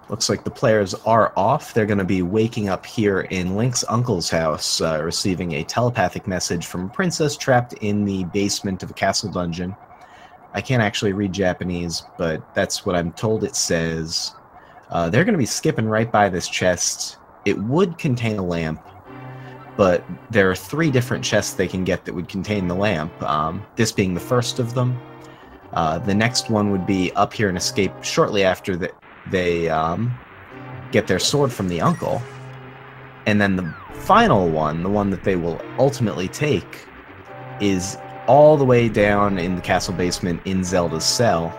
Looks like the players are off. They're going to be waking up here in Link's uncle's house, receiving a telepathic message from a princess trapped in the basement of a castle dungeon. I can't actually read Japanese, but that's what I'm told it says. They're going to be skipping right by this chest. It would contain a lamp, but there are 3 different chests they can get that would contain the lamp, this being the first of them. The next one would be up here and escape shortly after they get their sword from the uncle. And then the final one, the one that they will ultimately take, is all the way down in the castle basement in Zelda's cell.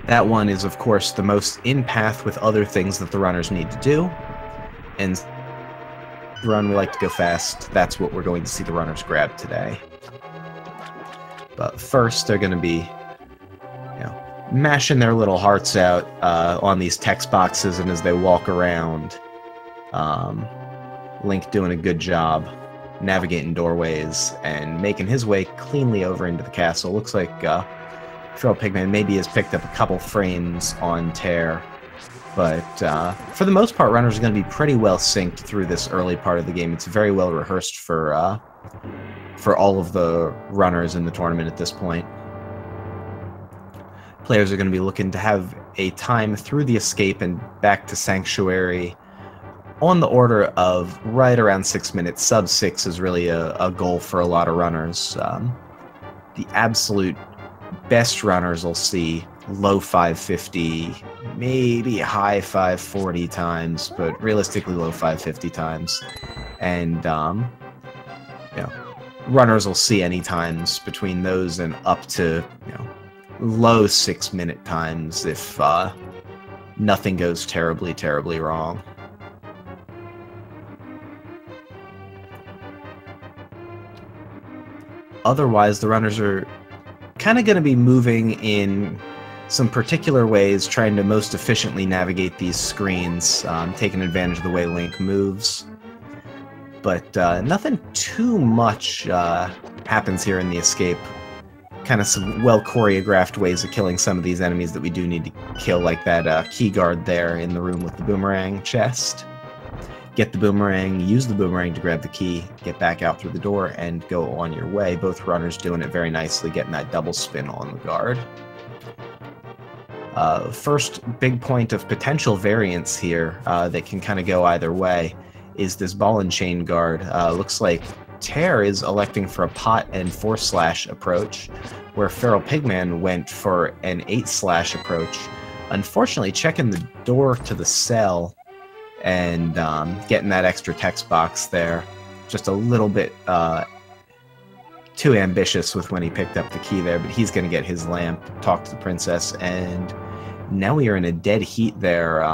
That one is, of course, the most in path with other things that the runners need to do. And the run, we like to go fast. That's what we're going to see the runners grab today. But first, they're going to be, mashing their little hearts out on these text boxes, and as they walk around, Link doing a good job navigating doorways and making his way cleanly over into the castle. Looks like FeralPigMan maybe has picked up a couple frames on Tairr, but for the most part, runners are going to be pretty well synced through this early part of the game. It's very well rehearsed for all of the runners in the tournament at this point. Players are going to be looking to have a time through the escape and back to Sanctuary on the order of right around 6 minutes. Sub 6 is really a goal for a lot of runners. The absolute best runners will see low 550, maybe high 540 times, but realistically low 550 times. And, runners will see any times between those and up to, low 6 minute times if nothing goes terribly, terribly wrong. Otherwise, the runners are kind of going to be moving in some particular ways, trying to most efficiently navigate these screens, taking advantage of the way Link moves. But nothing too much happens here in the escape. Kind of some well-choreographed ways of killing some of these enemies that we do need to kill, like that key guard there in the room with the boomerang chest. Get the boomerang, use the boomerang to grab the key, get back out through the door, and go on your way. Both runners doing it very nicely, getting that double spin on the guard. First big point of potential variance here that can kind of go either way is this ball and chain guard. Looks like Tairr is electing for a pot and 4-slash approach, where FeralPigMan went for an 8-slash approach. Unfortunately, checking the door to the cell and getting that extra text box there, just a little bit too ambitious with when he picked up the key there, but he's going to get his lamp, talk to the princess, and now we are in a dead heat there,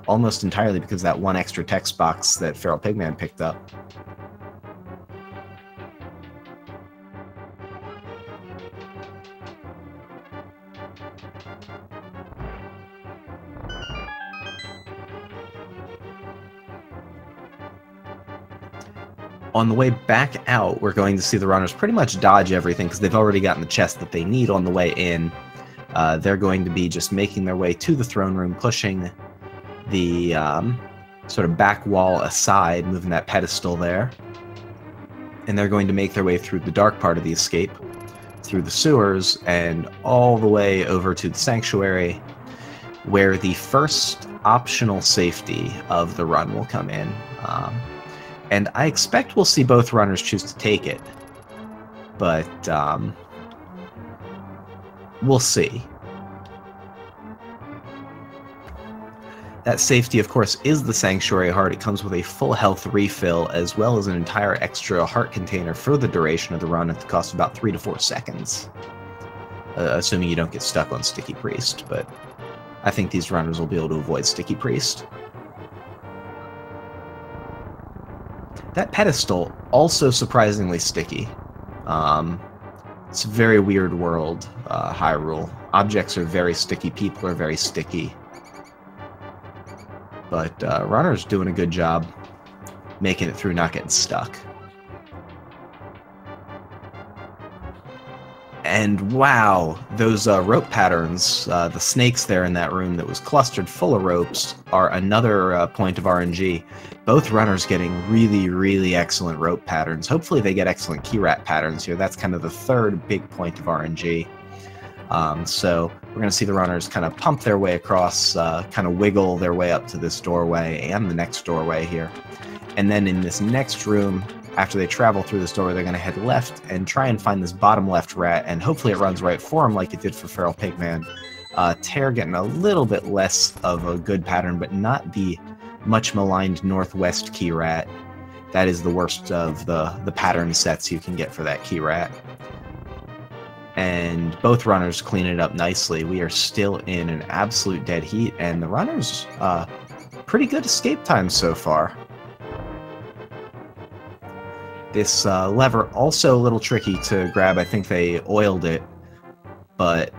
almost entirely because of that one extra text box that FeralPigMan picked up. On the way back out, we're going to see the runners pretty much dodge everything because they've already gotten the chest that they need on the way in. They're going to be just making their way to the throne room, pushing the sort of back wall aside, moving that pedestal there. And they're going to make their way through the dark part of the escape, through the sewers, and all the way over to the sanctuary, where the first optional safety of the run will come in. And I expect we'll see both runners choose to take it, but we'll see. That safety, of course, is the Sanctuary Heart. It comes with a full health refill, as well as an entire extra heart container for the duration of the run at the cost of about 3 to 4 seconds. Assuming you don't get stuck on Sticky Priest, but I think these runners will be able to avoid Sticky Priest. That pedestal, also surprisingly sticky. It's a very weird world, Hyrule. Objects are very sticky, people are very sticky. But runner's doing a good job making it through, not getting stuck. And wow, those rope patterns, the snakes there in that room that was clustered full of ropes, are another point of RNG. Both runners getting really, really excellent rope patterns. Hopefully they get excellent key rat patterns here. That's kind of the third big point of RNG. So we're going to see the runners kind of pump their way across, kind of wiggle their way up to this doorway and the next doorway here. And then in this next room, after they travel through this doorway, they're going to head left and try and find this bottom left rat, and hopefully it runs right for them like it did for FeralPigMan. Tairr getting a little bit less of a good pattern, but not the much maligned northwest key rat. That is the worst of the pattern sets you can get for that key rat. And both runners clean it up nicely. We are still in an absolute dead heat, and the runners, pretty good escape time so far. This lever also a little tricky to grab. I think they oiled it, but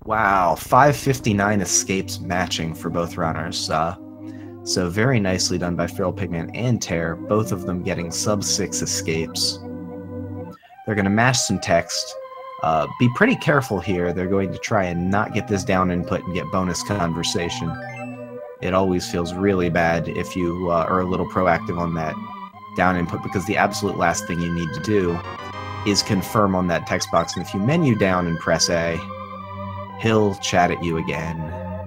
wow, 559 escapes matching for both runners. So very nicely done by FeralPigMan and Tairr, both of them getting sub-6 escapes. They're going to mash some text. Be pretty careful here. They're going to try and not get this down input and get bonus conversation. It always feels really bad if you are a little proactive on that down input, because the absolute last thing you need to do is confirm on that text box, and if you menu down and press A, he'll chat at you again,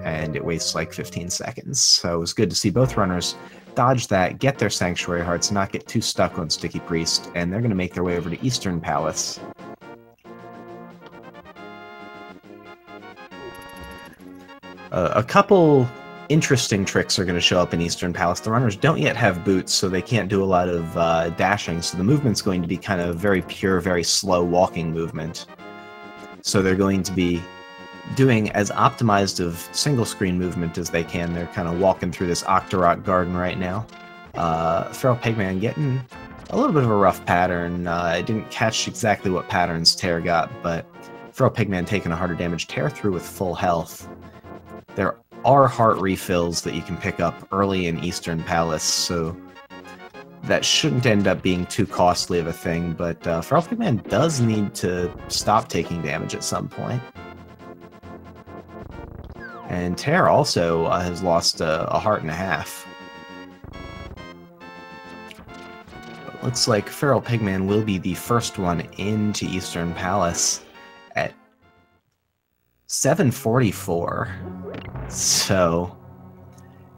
and it wastes like 15 seconds. So it was good to see both runners dodge that, get their Sanctuary Hearts, not get too stuck on Sticky Priest, and they're going to make their way over to Eastern Palace. A couple interesting tricks are going to show up in Eastern Palace. The runners don't yet have boots, so they can't do a lot of dashing, so the movement's going to be kind of very pure, very slow walking movement. So they're going to be doing as optimized of single screen movement as they can. They're kind of walking through this Octorok garden right now. FeralPigMan getting a little bit of a rough pattern. I didn't catch exactly what patterns Tairr got, but FeralPigMan taking a harder damage. Tairr through with full health. There are heart refills that you can pick up early in Eastern Palace, so that shouldn't end up being too costly of a thing, but FeralPigMan does need to stop taking damage at some point. And Tairr also has lost a heart and a half. But looks like FeralPigMan will be the first one into Eastern Palace at 7:44. So,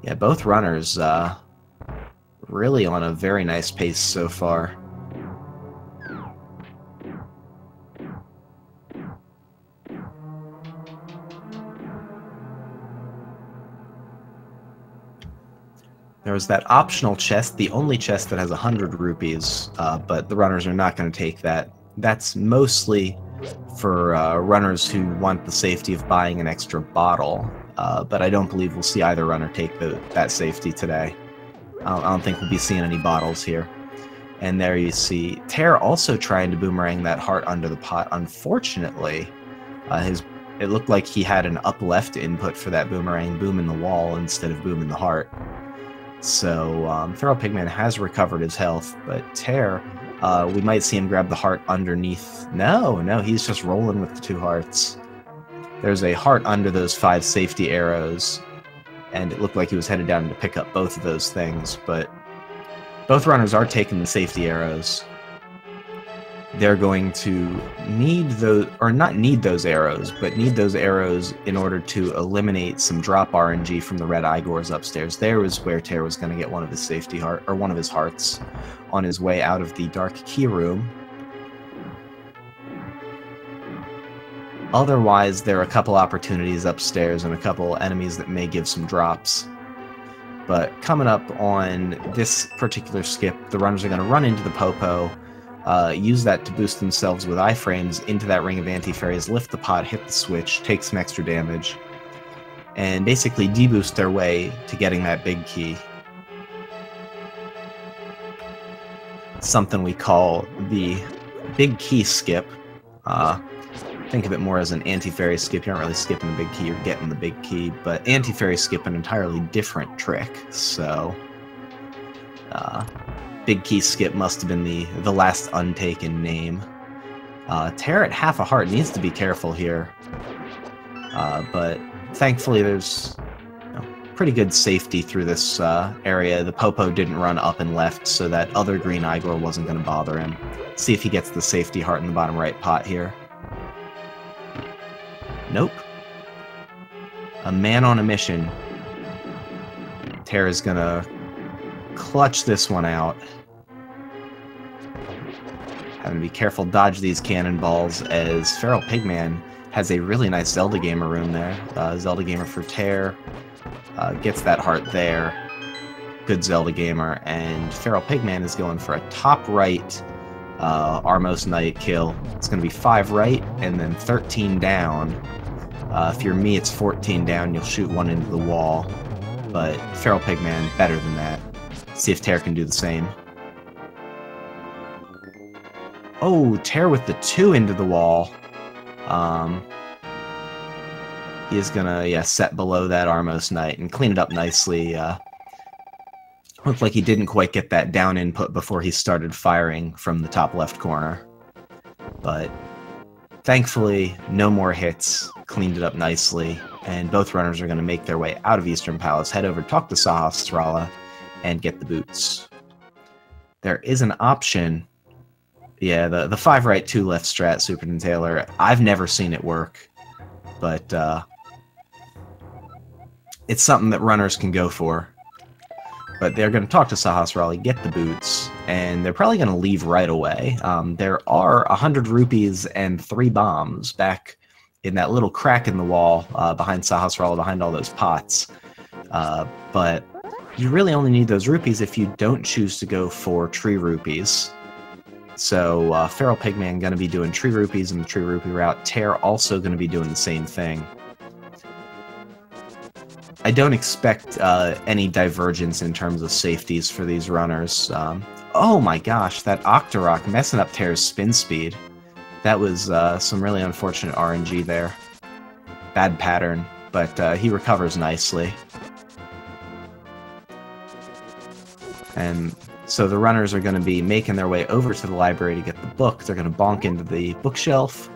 yeah, both runners really on a very nice pace so far. There was that optional chest, the only chest that has 100 rupees, but the runners are not going to take that. That's mostly for runners who want the safety of buying an extra bottle, but I don't believe we'll see either runner take that safety today. I don't think we'll be seeing any bottles here. And there you see Tairr also trying to boomerang that heart under the pot. Unfortunately, it looked like he had an up left input for that boomerang, boom in the wall instead of boom in the heart. So FeralPigMan has recovered his health, but Tairr, we might see him grab the heart underneath. No, he's just rolling with the 2 hearts. There's a heart under those 5 safety arrows, and it looked like he was headed down to pick up both of those things, but both runners are taking the safety arrows. They're going to need those, or not need those arrows, but need those arrows in order to eliminate some drop RNG from the red Igors upstairs. There was where Tairr was going to get one of his safety heart, or one of his hearts, on his way out of the dark key room. Otherwise, there are a couple opportunities upstairs and a couple enemies that may give some drops. But coming up on this particular skip, the runners are going to run into the Popo, use that to boost themselves with iframes into that ring of anti-fairies, lift the pot, hit the switch, take some extra damage, and basically deboost their way to getting that big key. Something we call the big key skip. Think of it more as an anti-fairy skip. You aren't really skipping the big key, you're getting the big key, but anti-fairy skip an entirely different trick, so big key skip must have been the last untaken name. Tairr at half a heart needs to be careful here. But thankfully there's pretty good safety through this area. The Popo didn't run up and left, so that other green Igor wasn't going to bother him. See if he gets the safety heart in the bottom right pot here. Nope. A man on a mission. Tairr is going to clutch this one out. Having to be careful, dodge these cannonballs, as FeralPigMan has a really nice Zelda Gamer room there. Zelda Gamer for Tairr. Gets that heart there. Good Zelda Gamer. And FeralPigMan is going for a top right Armos Knight kill. It's going to be 5 right and then 13 down. If you're me, it's 14 down. You'll shoot one into the wall. But FeralPigMan better than that. See if Tairr can do the same. Oh, Tairr with the 2 into the wall. He is gonna, set below that Armos Knight and clean it up nicely. Looked like he didn't quite get that down input before he started firing from the top left corner. But thankfully, no more hits. Cleaned it up nicely. And both runners are going to make their way out of Eastern Palace, head over, talk to Sahasrara, and get the boots. There is an option. Yeah, the 5 right, 2 left strat, Superton Taylor. I've never seen it work. But it's something that runners can go for. But they're going to talk to Sahasrara, get the boots, and they're probably going to leave right away. There are 100 rupees and 3 bombs back in that little crack in the wall behind Sahasrara, behind all those pots. But you really only need those rupees if you don't choose to go for tree rupees. So FeralPigMan going to be doing tree rupees in the tree rupee route. Tairr also going to be doing the same thing. I don't expect any divergence in terms of safeties for these runners. Oh my gosh, that Octorok messing up Tairr's spin speed. That was some really unfortunate RNG there. Bad pattern, but he recovers nicely. And so the runners are going to be making their way over to the library to get the book. They're going to bonk into the bookshelf,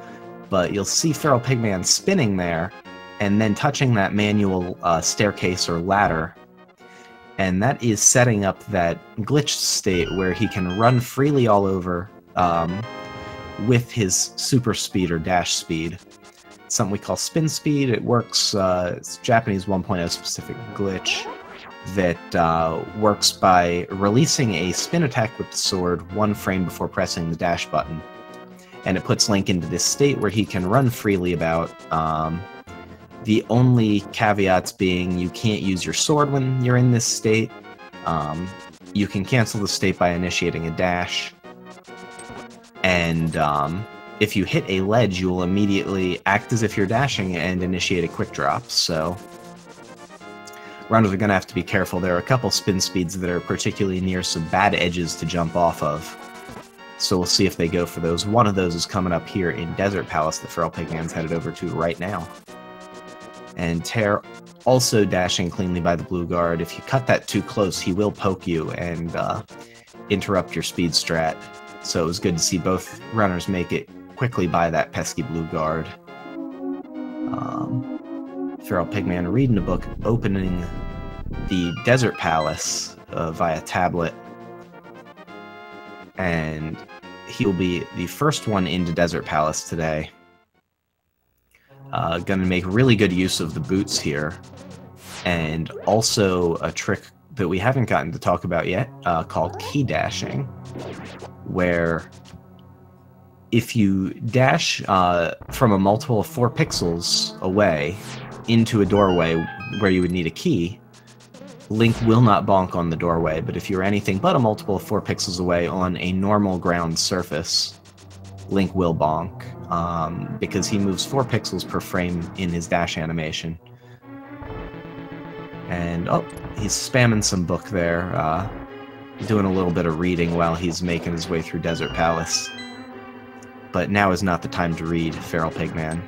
but you'll see FeralPigMan spinning there, and then touching that manual staircase or ladder. And that is setting up that glitched state where he can run freely all over with his super speed or dash speed. It's something we call spin speed. It works, it's Japanese 1.0 specific glitch that works by releasing a spin attack with the sword 1 frame before pressing the dash button. And it puts Link into this state where he can run freely about. The only caveats being you can't use your sword when you're in this state. You can cancel the state by initiating a dash. And if you hit a ledge, you will immediately act as if you're dashing and initiate a quick drop. So runners are going to have to be careful. There are a couple spin speeds that are particularly near some bad edges to jump off of. So we'll see if they go for those. One of those is coming up here in Desert Palace that FeralPigMan's headed over to right now. And Tairr also dashing cleanly by the blue guard. If you cut that too close, he will poke you and interrupt your speed strat. So it was good to see both runners make it quickly by that pesky blue guard. FeralPigMan reading a book, opening the Desert Palace via tablet. And he'll be the first one into Desert Palace today. Going to make really good use of the boots here. And also a trick that we haven't gotten to talk about yet, called key dashing, where if you dash from a multiple of 4 pixels away into a doorway where you would need a key, Link will not bonk on the doorway, but if you're anything but a multiple of 4 pixels away on a normal ground surface, Link will bonk, because he moves 4 pixels per frame in his dash animation. And, oh, he's spamming some book there, doing a little bit of reading while he's making his way through Desert Palace. But now is not the time to read, FeralPigMan.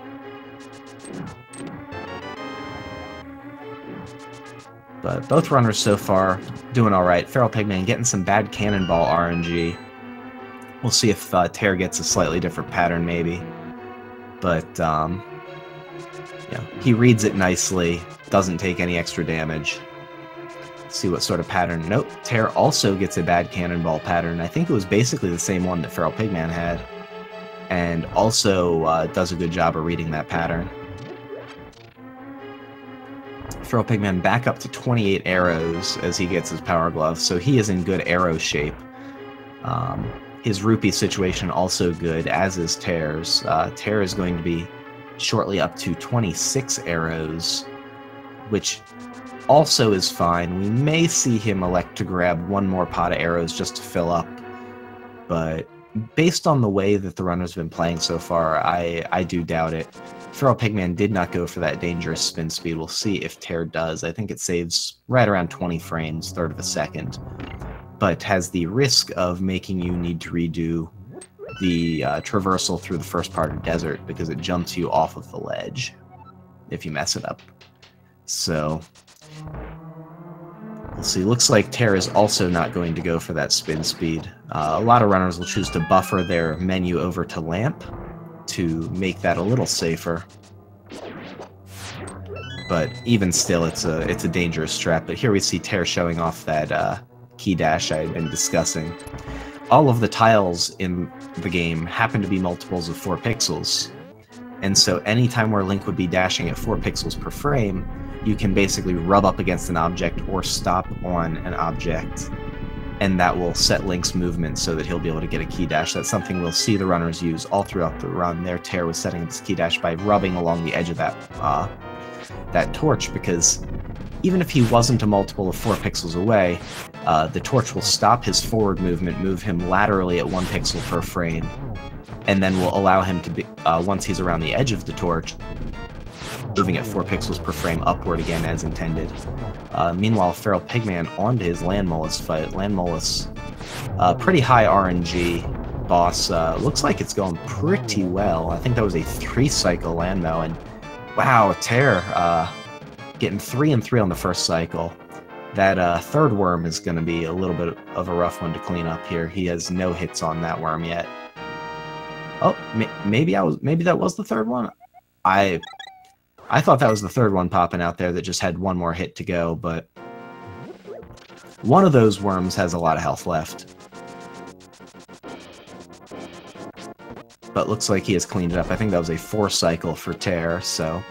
But both runners so far doing alright. FeralPigMan getting some bad cannonball RNG. We'll see if Tairr gets a slightly different pattern, maybe. But, yeah, he reads it nicely, doesn't take any extra damage. Let's see what sort of pattern. Nope, Tairr also gets a bad cannonball pattern. I think it was basically the same one that FeralPigMan had. And also does a good job of reading that pattern. FeralPigMan back up to 28 arrows as he gets his Power Glove, so he is in good arrow shape. His rupee situation also good, as is Tairr's. Tairr is going to be shortly up to 26 arrows, which also is fine. We may see him elect to grab one more pot of arrows just to fill up, but based on the way that the runner's been playing so far, I do doubt it. FeralPigMan did not go for that dangerous spin speed. We'll see if Tairr does. I think it saves right around 20 frames, third of a second, but has the risk of making you need to redo the traversal through the first part of desert because it jumps you off of the ledge if you mess it up. So we'll see. Looks like Tairr is also not going to go for that spin speed. A lot of runners will choose to buffer their menu over to lamp to make that a little safer. But even still, it's a dangerous strat. But here we see Tairr showing off that key dash I had been discussing. All of the tiles in the game happen to be multiples of 4 pixels. And so anytime where Link would be dashing at 4 pixels per frame, you can basically rub up against an object or stop on an object, and that will set Link's movement so that he'll be able to get a key dash. That's something we'll see the runners use all throughout the run. There, Tairr was setting this key dash by rubbing along the edge of that torch, because even if he wasn't a multiple of 4 pixels away, the torch will stop his forward movement, move him laterally at 1 pixel per frame, and then will allow him to be, once he's around the edge of the torch, moving at 4 pixels per frame upward again as intended. Meanwhile, FeralPigMan onto his Land Mollusk fight. Land Mollusk, pretty high RNG boss. Looks like it's going pretty well. I think that was a 3-cycle Landmo, and wow, Tairr getting 3 and 3 on the first cycle. That third worm is going to be a little bit of a rough one to clean up here. He has no hits on that worm yet. Oh, maybe that was the third one. I thought that was the third one popping out there that just had one more hit to go, but one of those worms has a lot of health left. But looks like he has cleaned it up. I think that was a 4-cycle for Tairr, so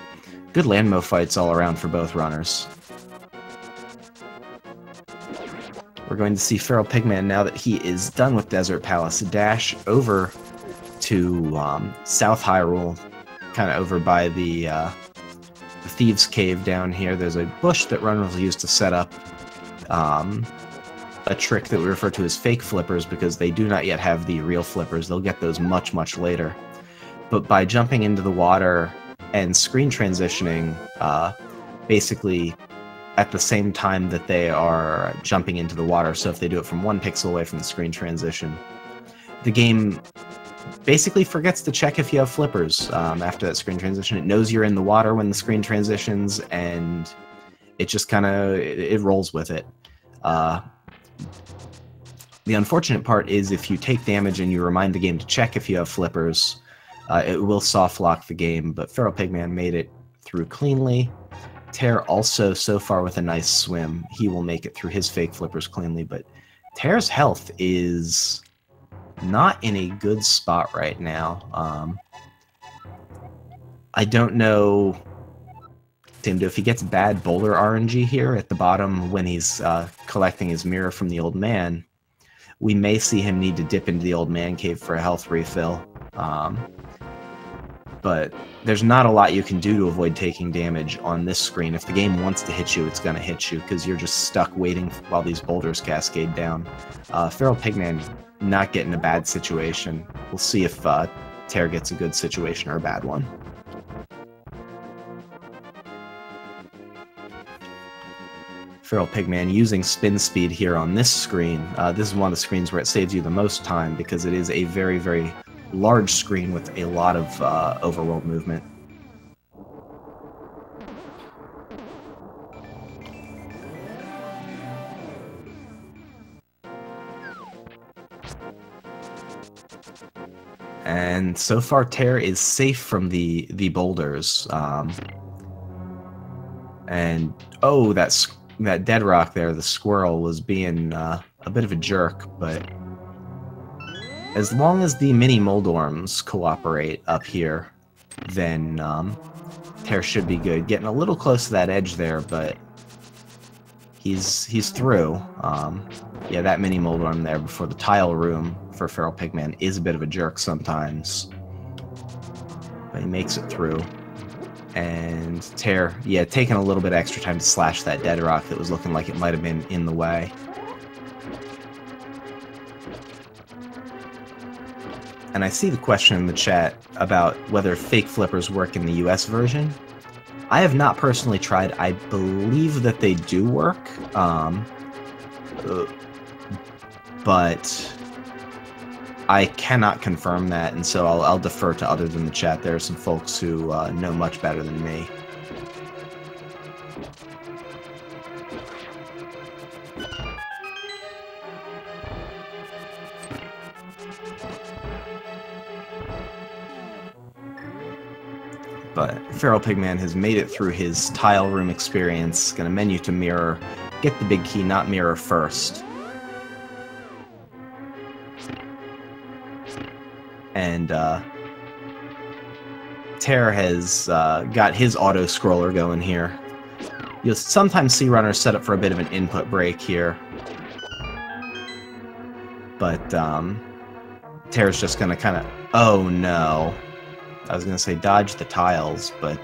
good Landmo fights all around for both runners. We're going to see FeralPigMan, now that he is done with Desert Palace, dash over to South Hyrule, kind of over by the Thieves' Cave down here. There's a bush that runners will use to set up a trick that we refer to as fake flippers, because they do not yet have the real flippers. They'll get those much, much later. But by jumping into the water and screen transitioning, basically at the same time that they are jumping into the water, so if they do it from 1 pixel away from the screen transition, the game basically forgets to check if you have flippers after that screen transition. It knows you're in the water when the screen transitions, and it just kind of it rolls with it. The unfortunate part is if you take damage and you remind the game to check if you have flippers, it will soft lock the game, but FeralPigMan made it through cleanly. Tairr also, so far, with a nice swim. He will make it through his fake flippers cleanly, but Tairr's health is not in a good spot right now. I don't know if he gets bad boulder RNG here at the bottom when he's collecting his mirror from the old man. We may see him need to dip into the old man cave for a health refill. But there's not a lot you can do to avoid taking damage on this screen. If the game wants to hit you, it's going to hit you, because you're just stuck waiting while these boulders cascade down. FeralPigMan not getting a bad situation. We'll see if Tairr gets a good situation or a bad one. FeralPigMan using spin speed here on this screen. This is one of the screens where it saves you the most time, because it is a very, very large screen with a lot of overworld movement. And so far, Tairr is safe from the boulders. And oh, that dead rock there, the squirrel, was being a bit of a jerk, but as long as the mini Moldorms cooperate up here, then Tairr should be good. Getting a little close to that edge there, but he's through. Yeah, that mini Moldorm there before the tile room for FeralPigMan is a bit of a jerk sometimes, but he makes it through. And Tairr, yeah, taking a little bit extra time to slash that dead rock that was looking like it might have been in the way. And I see the question in the chat about whether fake flippers work in the US version. I have not personally tried. I believe that they do work, but I cannot confirm that, and so I'll defer to others in the chat. There are some folks who know much better than me. But FeralPigMan has made it through his tile room experience. Gonna menu to mirror. Get the big key, not mirror first. And Tairr has got his auto-scroller going here. You'll sometimes see runners set up for a bit of an input break here. But Tairr's just gonna kind of... Oh no. I was going to say dodge the tiles, but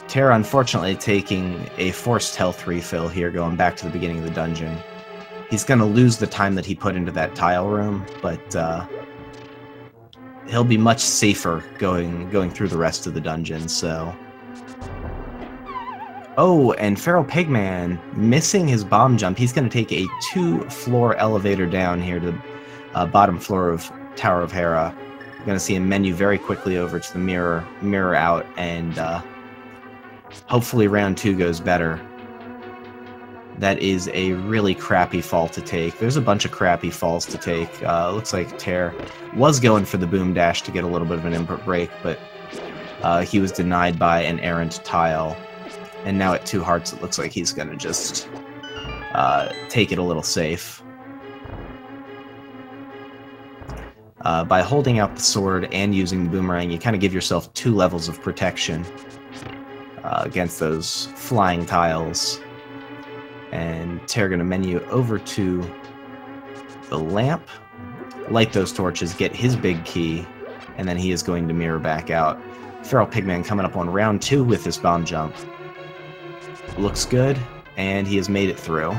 Tairr unfortunately taking a forced health refill here going back to the beginning of the dungeon. He's going to lose the time that he put into that tile room, but he'll be much safer going through the rest of the dungeon, so... Oh, and FeralPigMan missing his bomb jump. He's going to take a 2-floor elevator down here to the bottom floor of Tower of Hera. You're going to see him menu very quickly over to the mirror out, and hopefully round 2 goes better. That is a really crappy fall to take. There's a bunch of crappy falls to take. Looks like Tairr was going for the boom dash to get a little bit of an input break, but he was denied by an errant tile. And now at 2 hearts, it looks like he's going to just take it a little safe. By holding out the sword and using the boomerang, you kind of give yourself 2 levels of protection against those flying tiles. And Tairr going to menu over to the lamp, light those torches, get his big key, and then he is going to mirror back out. FeralPigMan coming up on round 2 with his bomb jump. Looks good, and he has made it through.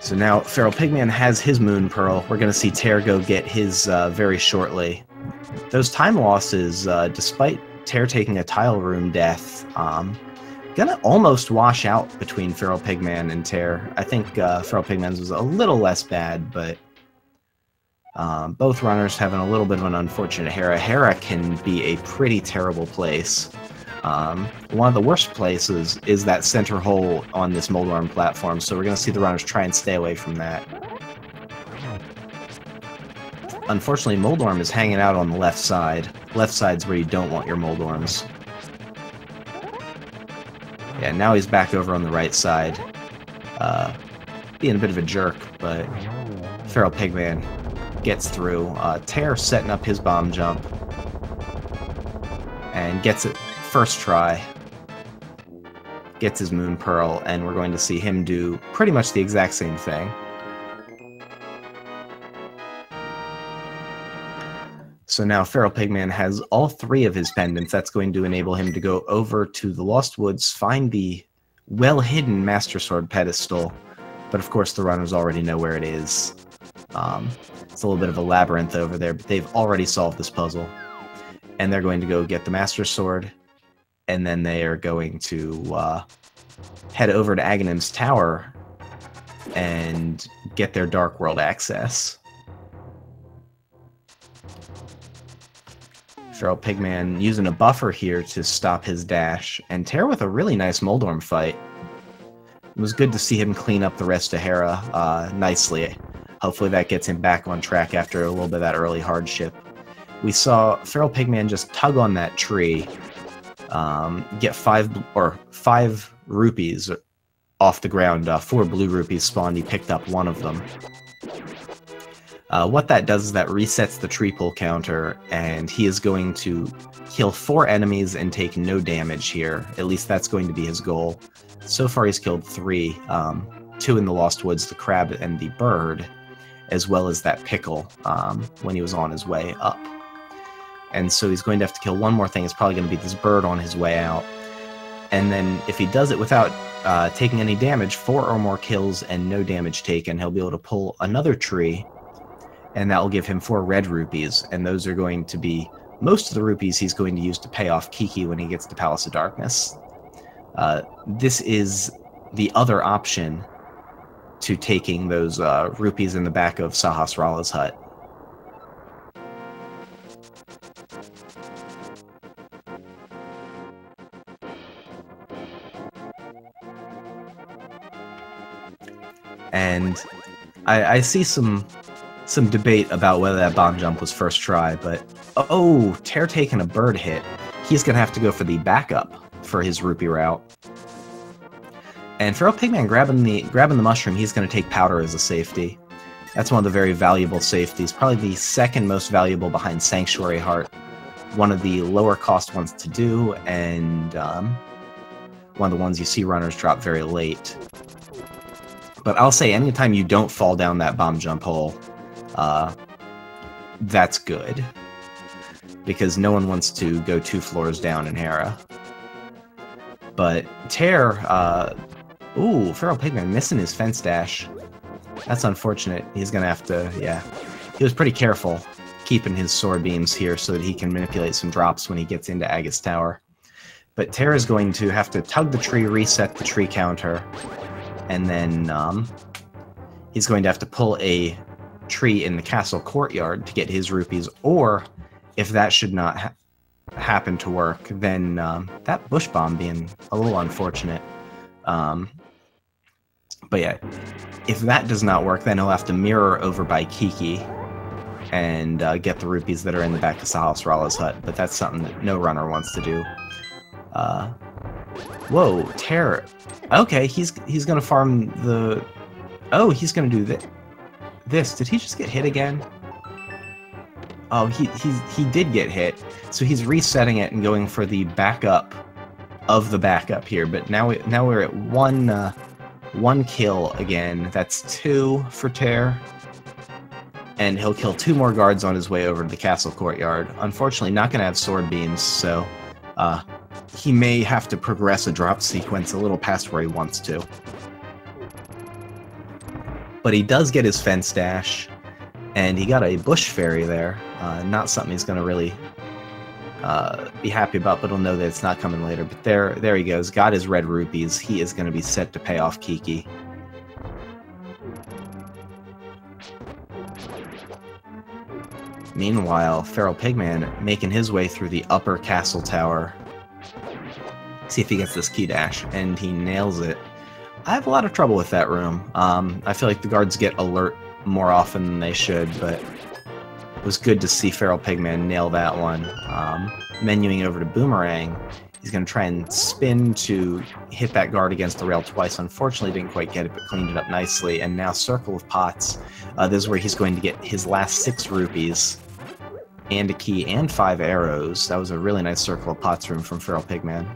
So now FeralPigMan has his Moon Pearl. We're going to see Tairr go get his very shortly. Those time losses, despite Tairr taking a tile room death, gonna almost wash out between FeralPigMan and Tairr. I think FeralPigman's was a little less bad, but both runners having a little bit of an unfortunate Hera. Hera can be a pretty terrible place. One of the worst places is that center hole on this Moldorm platform, so we're going to see the runners try and stay away from that. Unfortunately, Moldorm is hanging out on the left side. Left side's where you don't want your Moldorms. Yeah, now he's back over on the right side. Being a bit of a jerk, but FeralPigMan gets through. Tairr setting up his bomb jump. And gets it first try. Gets his Moon Pearl, and we're going to see him do pretty much the exact same thing. So now FeralPigMan has all 3 of his pendants. That's going to enable him to go over to the Lost Woods, find the well-hidden Master Sword pedestal. But of course the runners already know where it is. It's a little bit of a labyrinth over there, but they've already solved this puzzle. And they're going to go get the Master Sword, and then they are going to head over to Aghanim's Tower and get their Dark World access. FeralPigMan using a buffer here to stop his dash, and Tairr with a really nice Moldorm fight. It was good to see him clean up the rest of Hera nicely. Hopefully that gets him back on track after a little bit of that early hardship. We saw FeralPigMan just tug on that tree, get 5 rupees off the ground. 4 blue rupees spawned. He picked up 1 of them. What that does is that resets the tree pull counter, and he is going to kill 4 enemies and take no damage here. At least that's going to be his goal. So far he's killed 3, 2 in the Lost Woods, the crab and the bird, as well as that pickle when he was on his way up. And so he's going to have to kill 1 more thing. It's probably going to be this bird on his way out. And then if he does it without taking any damage, 4 or more kills and no damage taken, he'll be able to pull another tree, and that will give him 4 red rupees. And those are going to be most of the rupees he's going to use to pay off Kiki when he gets to Palace of Darkness. This is the other option to taking those rupees in the back of Sahasrara's hut. And I see some debate about whether that bomb jump was first try, but oh, Tairr taking a bird hit. He's going to have to go for the backup for his rupee route. And FeralPigMan grabbing the mushroom, he's going to take powder as a safety. That's one of the very valuable safeties, probably the second most valuable behind Sanctuary Heart. One of the lower cost ones to do, and one of the ones you see runners drop very late. But I'll say anytime you don't fall down that bomb jump hole, that's good. Because no one wants to go 2 floors down in Hera. But Tairr, ooh, FeralPigMan missing his fence dash. That's unfortunate. He's gonna have to, yeah. He was pretty careful keeping his sword beams here so that he can manipulate some drops when he gets into Agus Tower. But Tairr is going to have to tug the tree, reset the tree counter, and then he's going to have to pull a tree in the castle courtyard to get his rupees, or if that should not happen to work, then that bush bomb being a little unfortunate. But yeah, if that does not work, then he'll have to mirror over by Kiki and get the rupees that are in the back of Sahasrara's hut, but that's something that no runner wants to do. Whoa, Tairr. Okay, he's gonna farm the... Oh, he's gonna do this. Did he just get hit again? Oh, he did get hit. So he's resetting it and going for the backup of the backup here. But now we're at one kill again. That's 2 for Tairr. And he'll kill 2 more guards on his way over to the castle courtyard. Unfortunately, not going to have sword beams, so he may have to progress a drop sequence a little past where he wants to. But he does get his fence dash, and he got a bush fairy there. Not something he's going to really be happy about, but he'll know that it's not coming later. But there he goes. Got his red rupees. He is going to be set to pay off Kiki. Meanwhile, FeralPigMan making his way through the upper castle tower. See if he gets this key dash, and he nails it. I have a lot of trouble with that room. I feel like the guards get alert more often than they should, but it was good to see FeralPigMan nail that one. Menuing over to Boomerang, he's going to try and spin to hit that guard against the rail twice. Unfortunately, didn't quite get it, but cleaned it up nicely. And now Circle of Pots. This is where he's going to get his last 6 rupees, and a key, and 5 arrows. That was a really nice Circle of Pots room from FeralPigMan.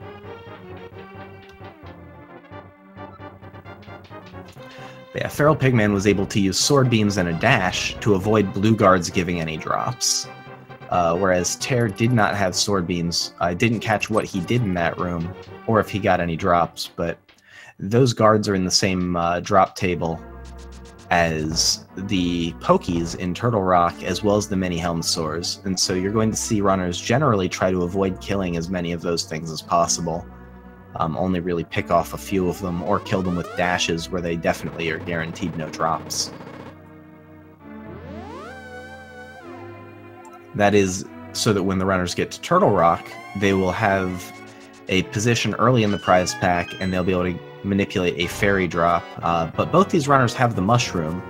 Yeah, FeralPigMan was able to use sword beams and a dash to avoid blue guards giving any drops. Whereas Tairr did not have sword beams. I didn't catch what he did in that room, or if he got any drops, but those guards are in the same drop table as the Pokies in Turtle Rock, as well as the mini Helmsaurs. And so you're going to see runners generally try to avoid killing as many of those things as possible. Only really pick off a few of them, or kill them with dashes where they definitely are guaranteed no drops. That is so that when the runners get to Turtle Rock, they will have a position early in the prize pack, and they'll be able to manipulate a fairy drop. But both these runners have the mushroom,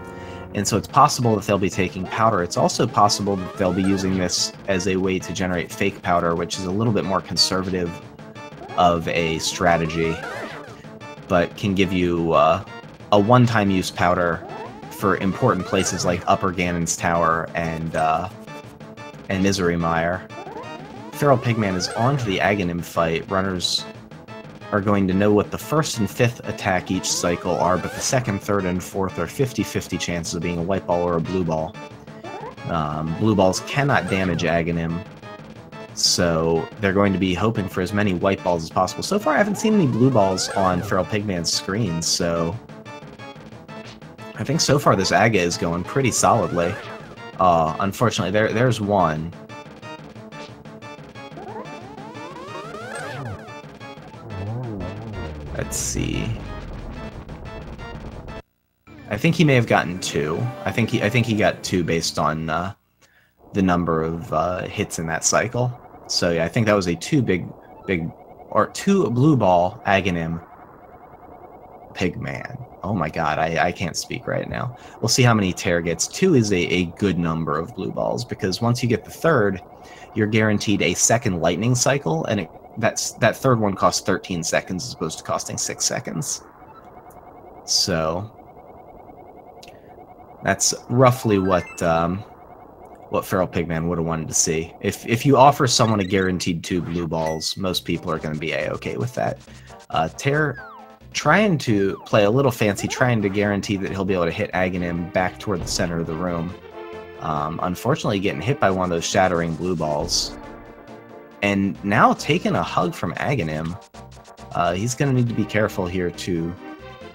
And so it's possible that they'll be taking powder. It's also possible that they'll be using this as a way to generate fake powder, which is a little bit more conservative of a strategy, but can give you a one-time use powder for important places like Upper Ganon's Tower and Misery Mire. FeralPigMan is on to the Aghanim fight. Runners are going to know what the first and fifth attack each cycle are, but the second, third, and fourth are 50-50 chances of being a white ball or a blue ball. Blue balls cannot damage Aghanim, so they're going to be hoping for as many white balls as possible. So far, I haven't seen any blue balls on FeralPigMan's screen, so I think so far this Aga is going pretty solidly. Unfortunately, there's one. Let's see. I think he may have gotten two. I think he got two based on the number of hits in that cycle. So yeah, I think that was a two blue ball Aghanim Pigman. Oh my god, I can't speak right now. We'll see how many Tairr gets. Two is a good number of blue balls, because once you get the third, you're guaranteed a second lightning cycle, and that third one costs 13 seconds as opposed to costing 6 seconds. So that's roughly what FeralPigman would have wanted to see. If you offer someone a guaranteed 2 blue balls, most people are going to be a-okay with that. Tairr trying to play a little fancy, trying to guarantee that he'll be able to hit Aghanim back toward the center of the room. Unfortunately getting hit by one of those shattering blue balls. And now taking a hug from Aghanim. He's going to need to be careful here to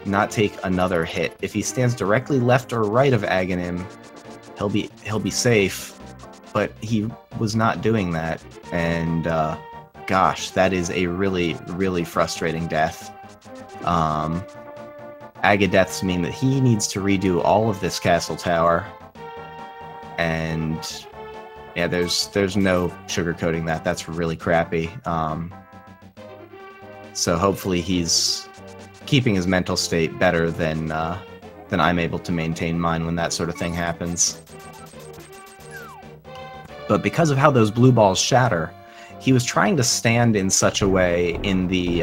not take another hit. If he stands directly left or right of Aghanim, he'll be safe, but he was not doing that. And gosh, that is a really, really frustrating death. Aga deaths mean that he needs to redo all of this castle tower, and yeah, there's no sugarcoating that. That's really crappy. So hopefully he's keeping his mental state better than I'm able to maintain mine when that sort of thing happens. But because of how those blue balls shatter, he was trying to stand in such a way in the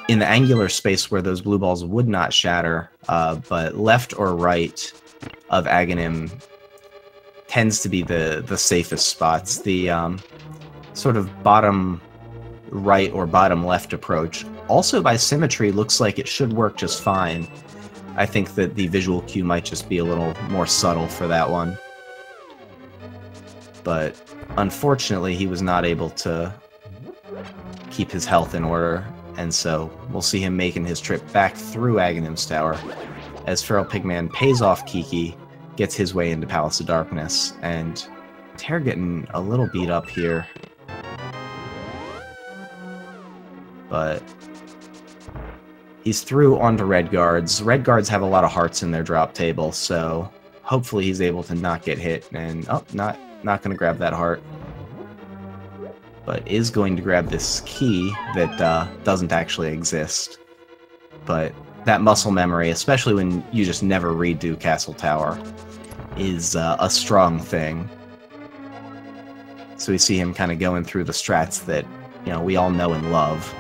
angular space where those blue balls would not shatter, but left or right of Aghanim tends to be the safest spots. The sort of bottom right or bottom left approach, also by symmetry, looks like it should work just fine. I think that the visual cue might just be a little more subtle for that one. But unfortunately, he was not able to keep his health in order, and so we'll see him making his trip back through Aghanim's Tower as FeralPigMan pays off Kiki, gets his way into Palace of Darkness, and Tairr getting a little beat up here. But he's through onto Red Guards. Red Guards have a lot of hearts in their drop table, so hopefully he's able to not get hit, and not going to grab that heart. But is going to grab this key that doesn't actually exist. But that muscle memory, especially when you just never redo Castle Tower, is a strong thing. So we see him kind of going through the strats that, you know, we all know and love.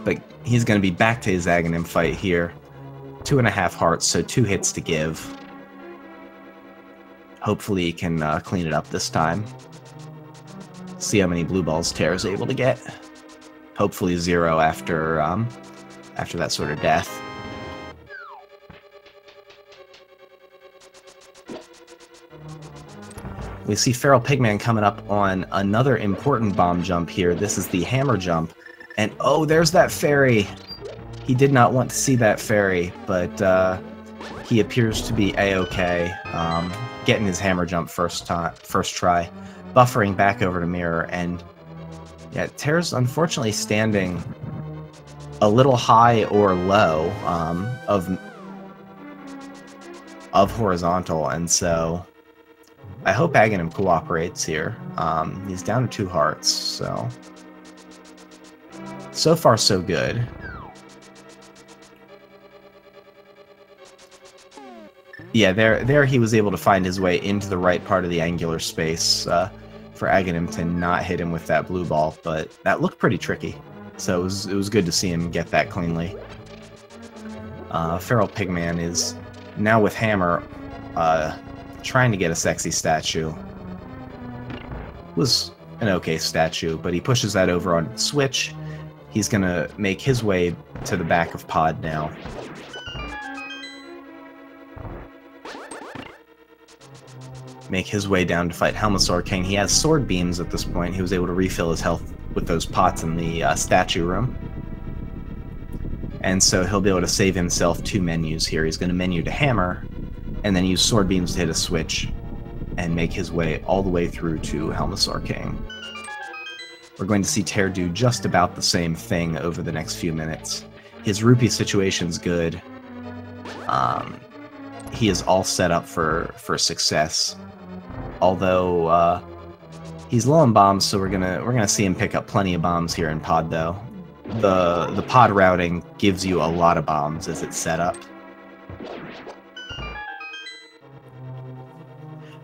But he's going to be back to his Aghanim fight here. 2.5 hearts, so 2 hits to give. Hopefully he can clean it up this time. See how many blue balls Tairr is able to get. Hopefully 0 after that sort of death. We see FeralPigMan coming up on another important bomb jump here. This is the hammer jump. And oh, there's that fairy! He did not want to see that fairy, but he appears to be a-okay. Getting his hammer jump first try. Buffering back over to Mirror, and yeah, Tairr's unfortunately standing a little high or low of horizontal, and so I hope Aghanim cooperates here. He's down to 2 hearts, so far so good. Yeah, there he was able to find his way into the right part of the angular space for Aghanim to not hit him with that blue ball, but that looked pretty tricky. So it was good to see him get that cleanly. FeralPigMan is now with Hammer trying to get a sexy statue. Was an okay statue, but he pushes that over on Switch. He's gonna make his way to the back of Pod now. Make his way down to fight Helmasaur King. He has sword beams at this point. He was able to refill his health with those pots in the statue room. And so he'll be able to save himself 2 menus here. He's going to menu to Hammer, and then use sword beams to hit a switch, and make his way all the way through to Helmasaur King. We're going to see Tairr do just about the same thing over the next few minutes. His rupee situation's good. He is all set up for success. Although he's low on bombs, so we're gonna see him pick up plenty of bombs here in Pod though. The pod routing gives you a lot of bombs as it's set up.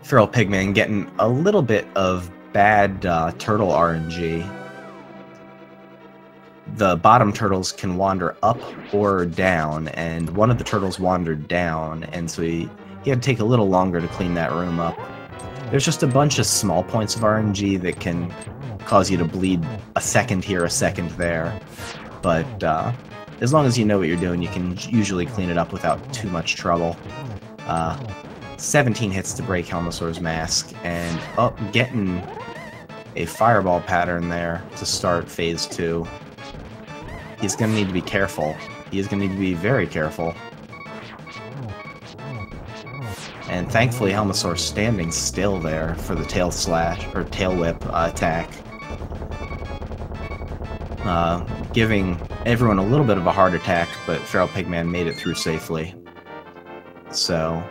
FeralPigMan getting a little bit of bad turtle RNG. The bottom turtles can wander up or down, and one of the turtles wandered down, and so he had to take a little longer to clean that room up. There's just a bunch of small points of RNG that can cause you to bleed a second here, a second there, but as long as you know what you're doing, you can usually clean it up without too much trouble. 17 hits to break Helmasaur's mask, and getting a fireball pattern there to start phase 2. He's going to need to be careful. He is going to need to be very careful. And thankfully, Helmasaur's standing still there for the tail slash or tail whip attack, giving everyone a little bit of a heart attack. But FeralPigMan made it through safely. So,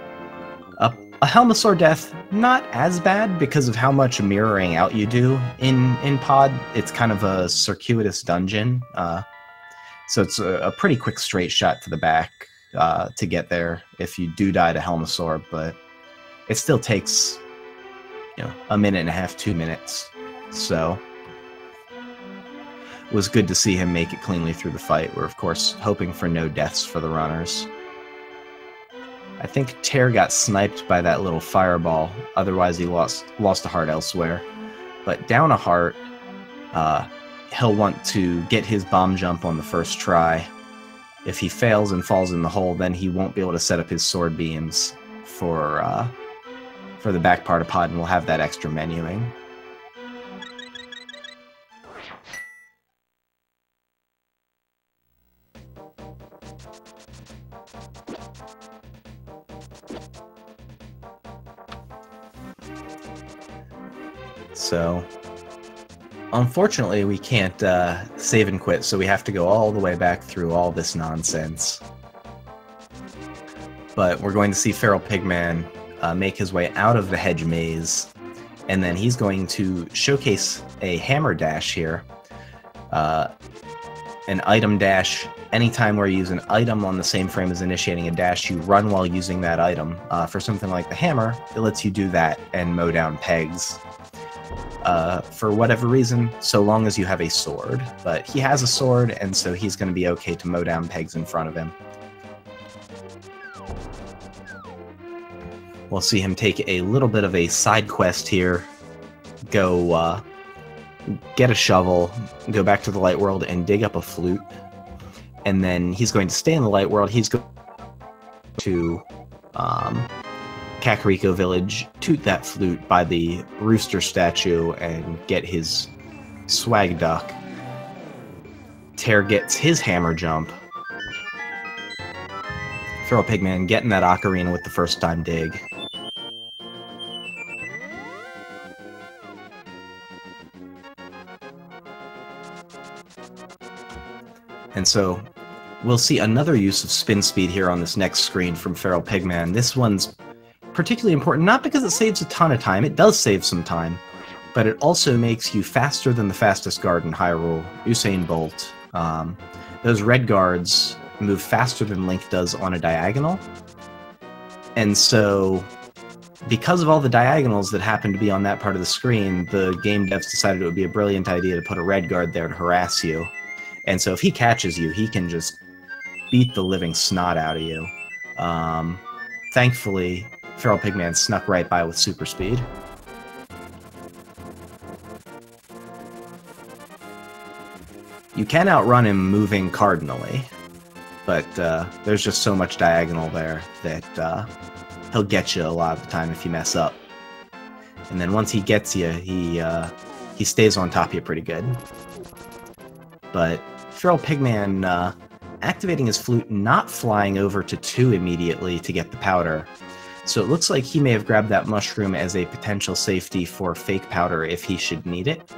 a Helmasaur death, not as bad because of how much mirroring out you do in Pod. It's kind of a circuitous dungeon, so it's a pretty quick straight shot to the back to get there if you do die to Helmasaur, but it still takes, you know, 1.5 minutes, 2 minutes. So it was good to see him make it cleanly through the fight. We're of course hoping for no deaths for the runners. I think Tairr got sniped by that little fireball, otherwise he lost a heart elsewhere. But down a heart, he'll want to get his bomb jump on the first try. If he fails and falls in the hole, then he won't be able to set up his sword beams for the back part of Pod, and we'll have that extra menuing. So, unfortunately, we can't save and quit, so we have to go all the way back through all this nonsense. But we're going to see FeralPigMan make his way out of the hedge maze, and then he's going to showcase a hammer dash here. An item dash. Anytime where you use an item on the same frame as initiating a dash, you run while using that item. For something like the hammer, it lets you do that and mow down pegs. For whatever reason, so long as you have a sword. But he has a sword, and so he's going to be okay to mow down pegs in front of him. We'll see him take a little bit of a side quest here. Go get a shovel, go back to the light world, and dig up a flute. And then he's going to stay in the light world. He's going to Kakariko Village, toot that flute by the rooster statue, and get his swag duck. Tairr gets his hammer jump. FeralPigMan getting that ocarina with the first time dig. And so, we'll see another use of spin speed here on this next screen from FeralPigMan. This one's particularly important, not because it saves a ton of time, it does save some time, but it also makes you faster than the fastest guard in Hyrule, Usain Bolt. Those red guards move faster than Link does on a diagonal, And so, because of all the diagonals that happen to be on that part of the screen, the game devs decided it would be a brilliant idea to put a red guard there to harass you. And so if he catches you, he can just beat the living snot out of you. Thankfully, FeralPigMan snuck right by with super speed. You can outrun him moving cardinally, but there's just so much diagonal there that he'll get you a lot of the time if you mess up. And then once he gets you, he stays on top of you pretty good. But FeralPigMan activating his flute, not flying over to 2 immediately to get the powder. So it looks like he may have grabbed that mushroom as a potential safety for fake powder if he should need it.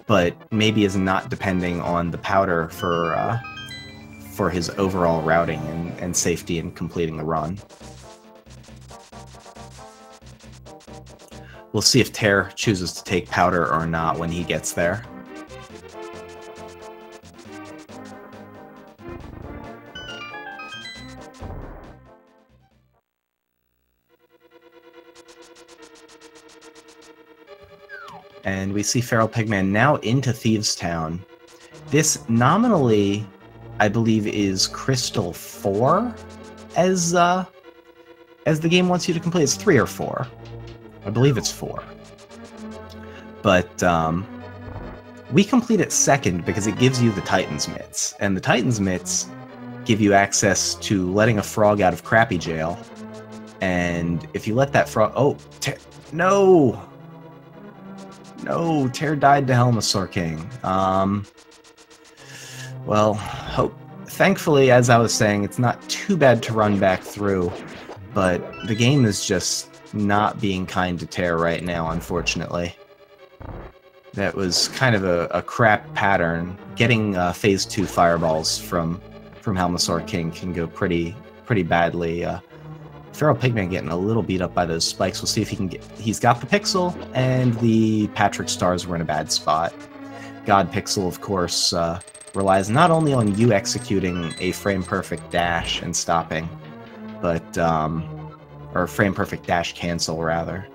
But maybe is not depending on the powder for his overall routing and safety in completing the run. We'll see if Tairr chooses to take powder or not when he gets there. And we see FeralPigMan now into Thieves Town. This nominally, I believe, is Crystal 4 as the game wants you to complete. It's 3 or 4. I believe it's 4. But we complete it second because it gives you the Titan's Mitts. And the Titan's Mitts give you access to letting a frog out of Crappy Jail. And if you let that frog... Oh, no! No, Tairr died to Helmasaur King. Well, thankfully, as I was saying, it's not too bad to run back through, but the game is just not being kind to Tairr right now, unfortunately. That was kind of a crap pattern. Getting Phase 2 fireballs from Helmasaur King can go pretty badly. FeralPigMan getting a little beat up by those spikes. We'll see if he can get... He's got the Pixel, and the Patrick Stars were in a bad spot. God Pixel, of course, relies not only on you executing a frame-perfect dash and stopping, but... or frame-perfect dash cancel, rather.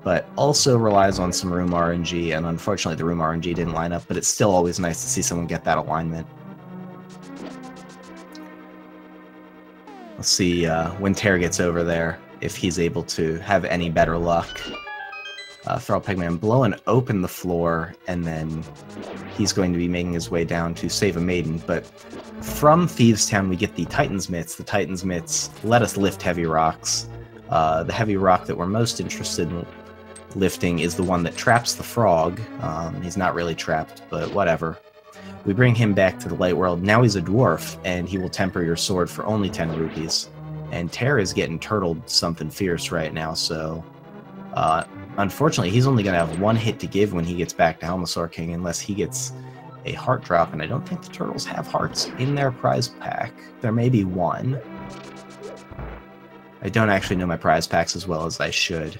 But also relies on some room RNG, and unfortunately the room RNG didn't line up, but it's still always nice to see someone get that alignment. Let's see when Tairr gets over there, if he's able to have any better luck. FeralPigMan blowing open the floor, and then he's going to be making his way down to save a maiden. But from Thieves Town, we get the Titan's Mitts. The Titan's Mitts let us lift heavy rocks. The heavy rock that we're most interested in lifting is the one that traps the frog. He's not really trapped, but whatever. We bring him back to the light world. Now he's a dwarf, and he will temper your sword for only 10 rupees. And Tairr is getting turtled something fierce right now, so... unfortunately, he's only going to have 1 hit to give when he gets back to Helmasaur King, unless he gets a heart drop, and I don't think the turtles have hearts in their prize pack. There may be 1. I don't actually know my prize packs as well as I should.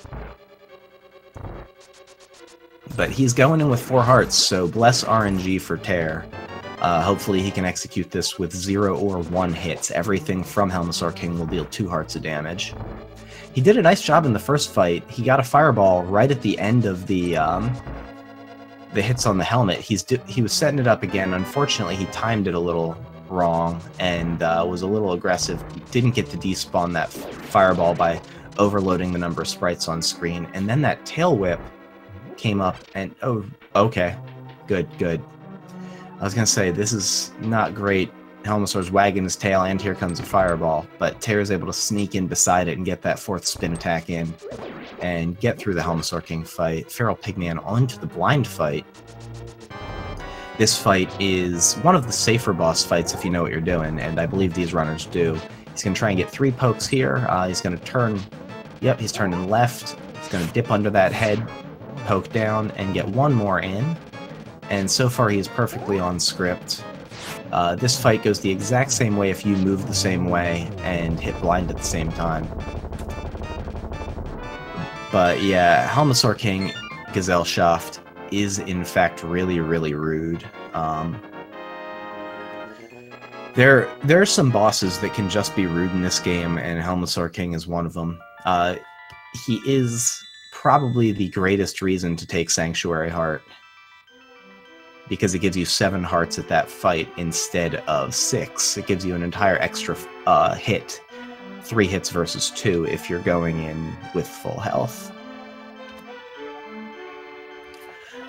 But he's going in with 4 hearts, so bless RNG for Tairr. Hopefully he can execute this with 0 or 1 hits. Everything from Helmasaur King will deal 2 hearts of damage. He did a nice job in the first fight. He got a fireball right at the end of the hits on the helmet. He was setting it up again. Unfortunately, he timed it a little wrong and was a little aggressive. Didn't get to despawn that fireball by overloading the number of sprites on screen. And then that tail whip came up and... Oh, okay. Good. I was going to say, this is not great. Helmasaur's wagging his tail, and here comes a fireball. But Tairr is able to sneak in beside it and get that 4th spin attack in and get through the Helmasaur King fight. FeralPigMan onto the blind fight. This fight is one of the safer boss fights if you know what you're doing, and I believe these runners do. He's going to try and get 3 pokes here. He's going to turn... Yep, he's turning left. He's going to dip under that head, poke down, and get 1 more in. And so far he is perfectly on script. This fight goes the exact same way if you move the same way and hit blind at the same time. But yeah, Helmasaur King Gesellschaft is in fact really rude. There are some bosses that can just be rude in this game, and Helmasaur King is one of them. He is probably the greatest reason to take Sanctuary Heart, because it gives you 7 hearts at that fight instead of 6. It gives you an entire extra hit, 3 hits versus 2 if you're going in with full health.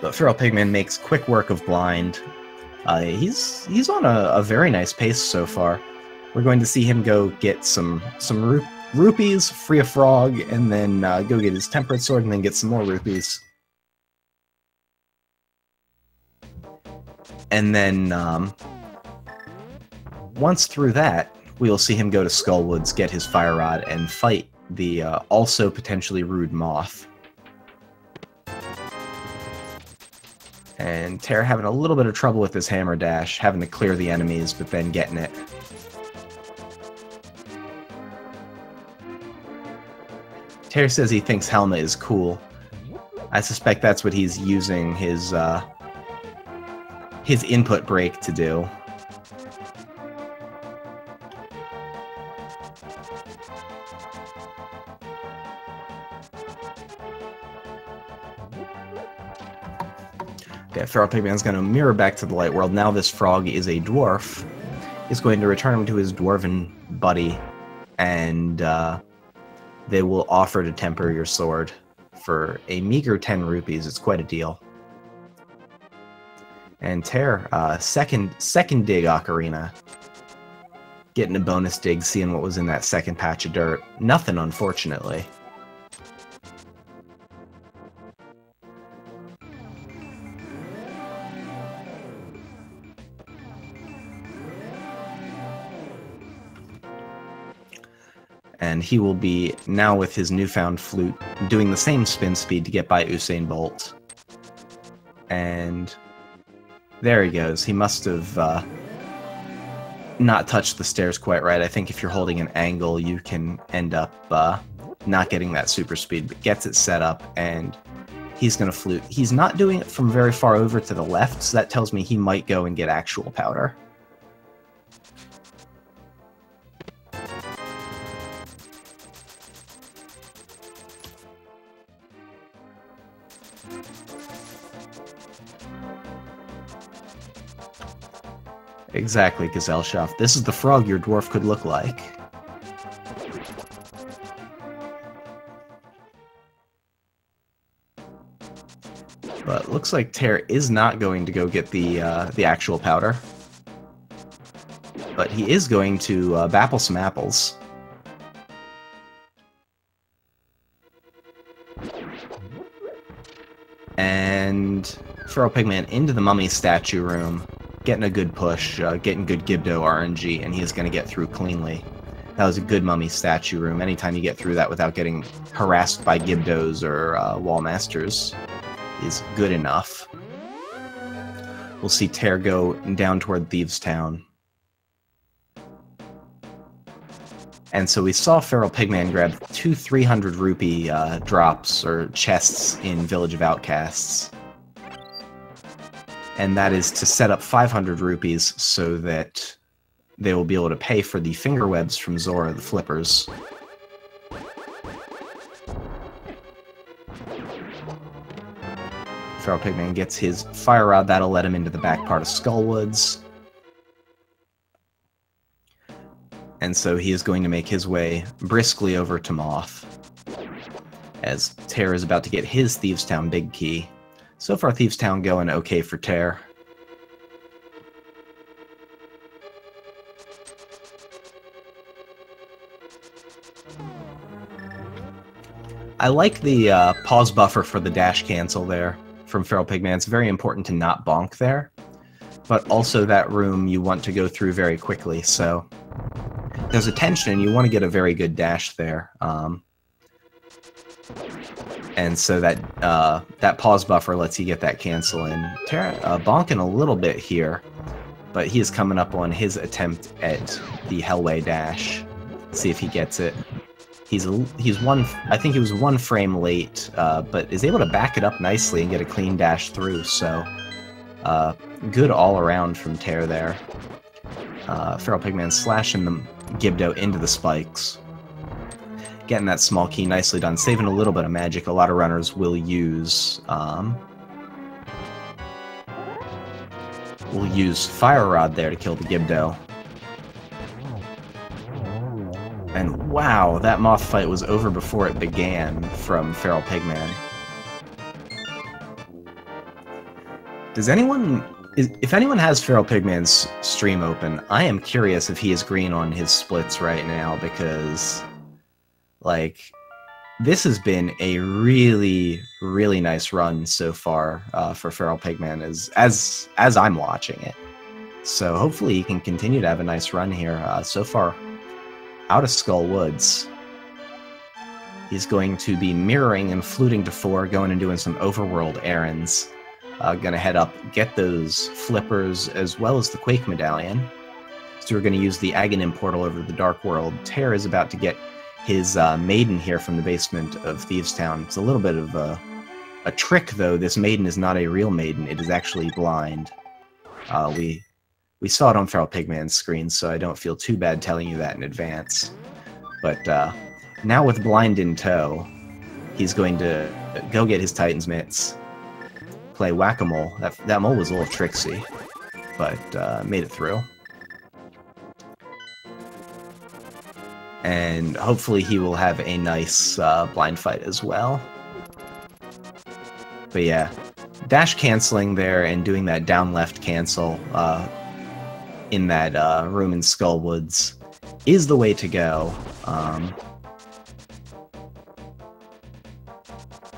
But FeralPigMan makes quick work of Blind. He's on a very nice pace so far. We're going to see him go get some rupees, free a frog, and then go get his temperate sword, and then get some more rupees. And then once through that, we will see him go to Skullwoods, get his fire rod, and fight the also potentially rude moth. And Tairr having a little bit of trouble with his hammer dash, having to clear the enemies, but then getting it. Tairr says he thinks Helma is cool. I suspect that's what he's using his input break to do. Okay, FeralPigman's going to mirror back to the light world. Now this frog is a dwarf. He's going to return him to his dwarven buddy, and they will offer to temper your sword for a meager 10 rupees. It's quite a deal. And Tairr, second dig ocarina. Getting a bonus dig, seeing what was in that second patch of dirt. Nothing, unfortunately. And he will be, now with his newfound flute, doing the same spin speed to get by Usain Bolt. And there he goes. He must have not touched the stairs quite right. I think if you're holding an angle, you can end up not getting that super speed, but gets it set up, and he's going to flute. He's not doing it from very far over to the left, so that tells me he might go and get actual powder. Exactly, Gazelleshoff. This is the frog your dwarf could look like. But looks like Tairr is not going to go get the actual powder. But he is going to bapple some apples. And FeralPigman into the mummy statue room. Getting a good push, getting good Gibdo RNG, and he is going to get through cleanly. That was a good mummy statue room. Anytime you get through that without getting harassed by Gibdos or Wallmasters is good enough. We'll see Tairr go down toward Thieves' Town. And so we saw FeralPigman grab 2 300 rupee drops or chests in Village of Outcasts. And that is to set up 500 rupees so that they will be able to pay for the finger webs from Zora the Flippers. FeralPigman gets his fire rod. That'll let him into the back part of Skullwoods. And so he is going to make his way briskly over to Moth, as Tairr is about to get his Thieves' Town big key. So far, Thieves' Town going okay for Tairr. I like the pause buffer for the dash cancel there from FeralPigman. It's very important to not bonk there, but also that room you want to go through very quickly, so there's a tension and you want to get a very good dash there. And so that that pause buffer lets you get that cancel in. Tairr bonking a little bit here, but he is coming up on his attempt at the Hellway dash. See if he gets it. He's one. I think he was 1 frame late, but is able to back it up nicely and get a clean dash through. So good all around from Tairr there. FeralPigman slashing the Gibdo into the spikes. Getting that small key nicely done, saving a little bit of magic. A lot of runners will use Fire Rod there to kill the Gibdo. And wow, that moth fight was over before it began from FeralPigman. Does anyone... If anyone has FeralPigman's stream open, I am curious if he is green on his splits right now, because, like, this has been a really, really nice run so far for FeralPigman as I'm watching it. So hopefully he can continue to have a nice run here. So far, out of Skull Woods, he's going to be mirroring and fluting to 4, going and doing some overworld errands. Gonna head up, get those flippers as well as the Quake Medallion. So we're gonna use the Aghanim portal over to the Dark World. Tairr is about to get his maiden here from the basement of Thieves Town. It's a little bit of a trick, though. This maiden is not a real maiden. It is actually blind. We saw it on FeralPigman's screen, so I don't feel too bad telling you that in advance. But now with blind in tow, he's going to go get his Titan's Mitts, play Whack-A-Mole. That mole was a little tricksy, but made it through. And hopefully he will have a nice blind fight as well. But yeah, dash canceling there and doing that down left cancel in that room in Skull Woods is the way to go.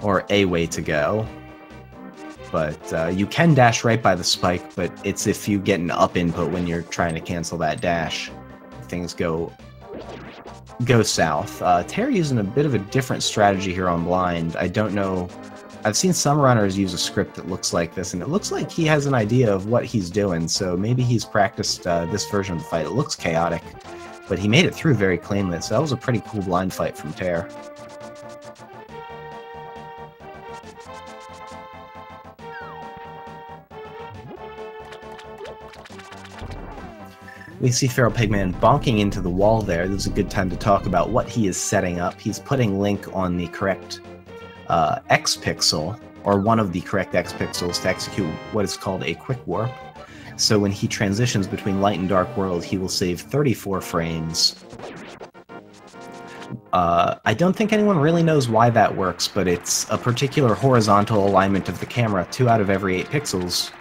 Or a way to go. But you can dash right by the spike, but it's if you get an up input when you're trying to cancel that dash. Things go south. Tairr using a bit of a different strategy here on blind. I don't know. I've seen some runners use a script that looks like this, and it looks like he has an idea of what he's doing, so maybe he's practiced this version of the fight. It looks chaotic, but he made it through very cleanly, so that was a pretty cool blind fight from Tairr. We see FeralPigman bonking into the wall there. This is a good time to talk about what he is setting up. He's putting Link on the correct X pixel, or one of the correct X pixels, to execute what is called a quick warp. So when he transitions between light and dark world, he will save 34 frames. I don't think anyone really knows why that works, but it's a particular horizontal alignment of the camera. 2 out of every 8 pixels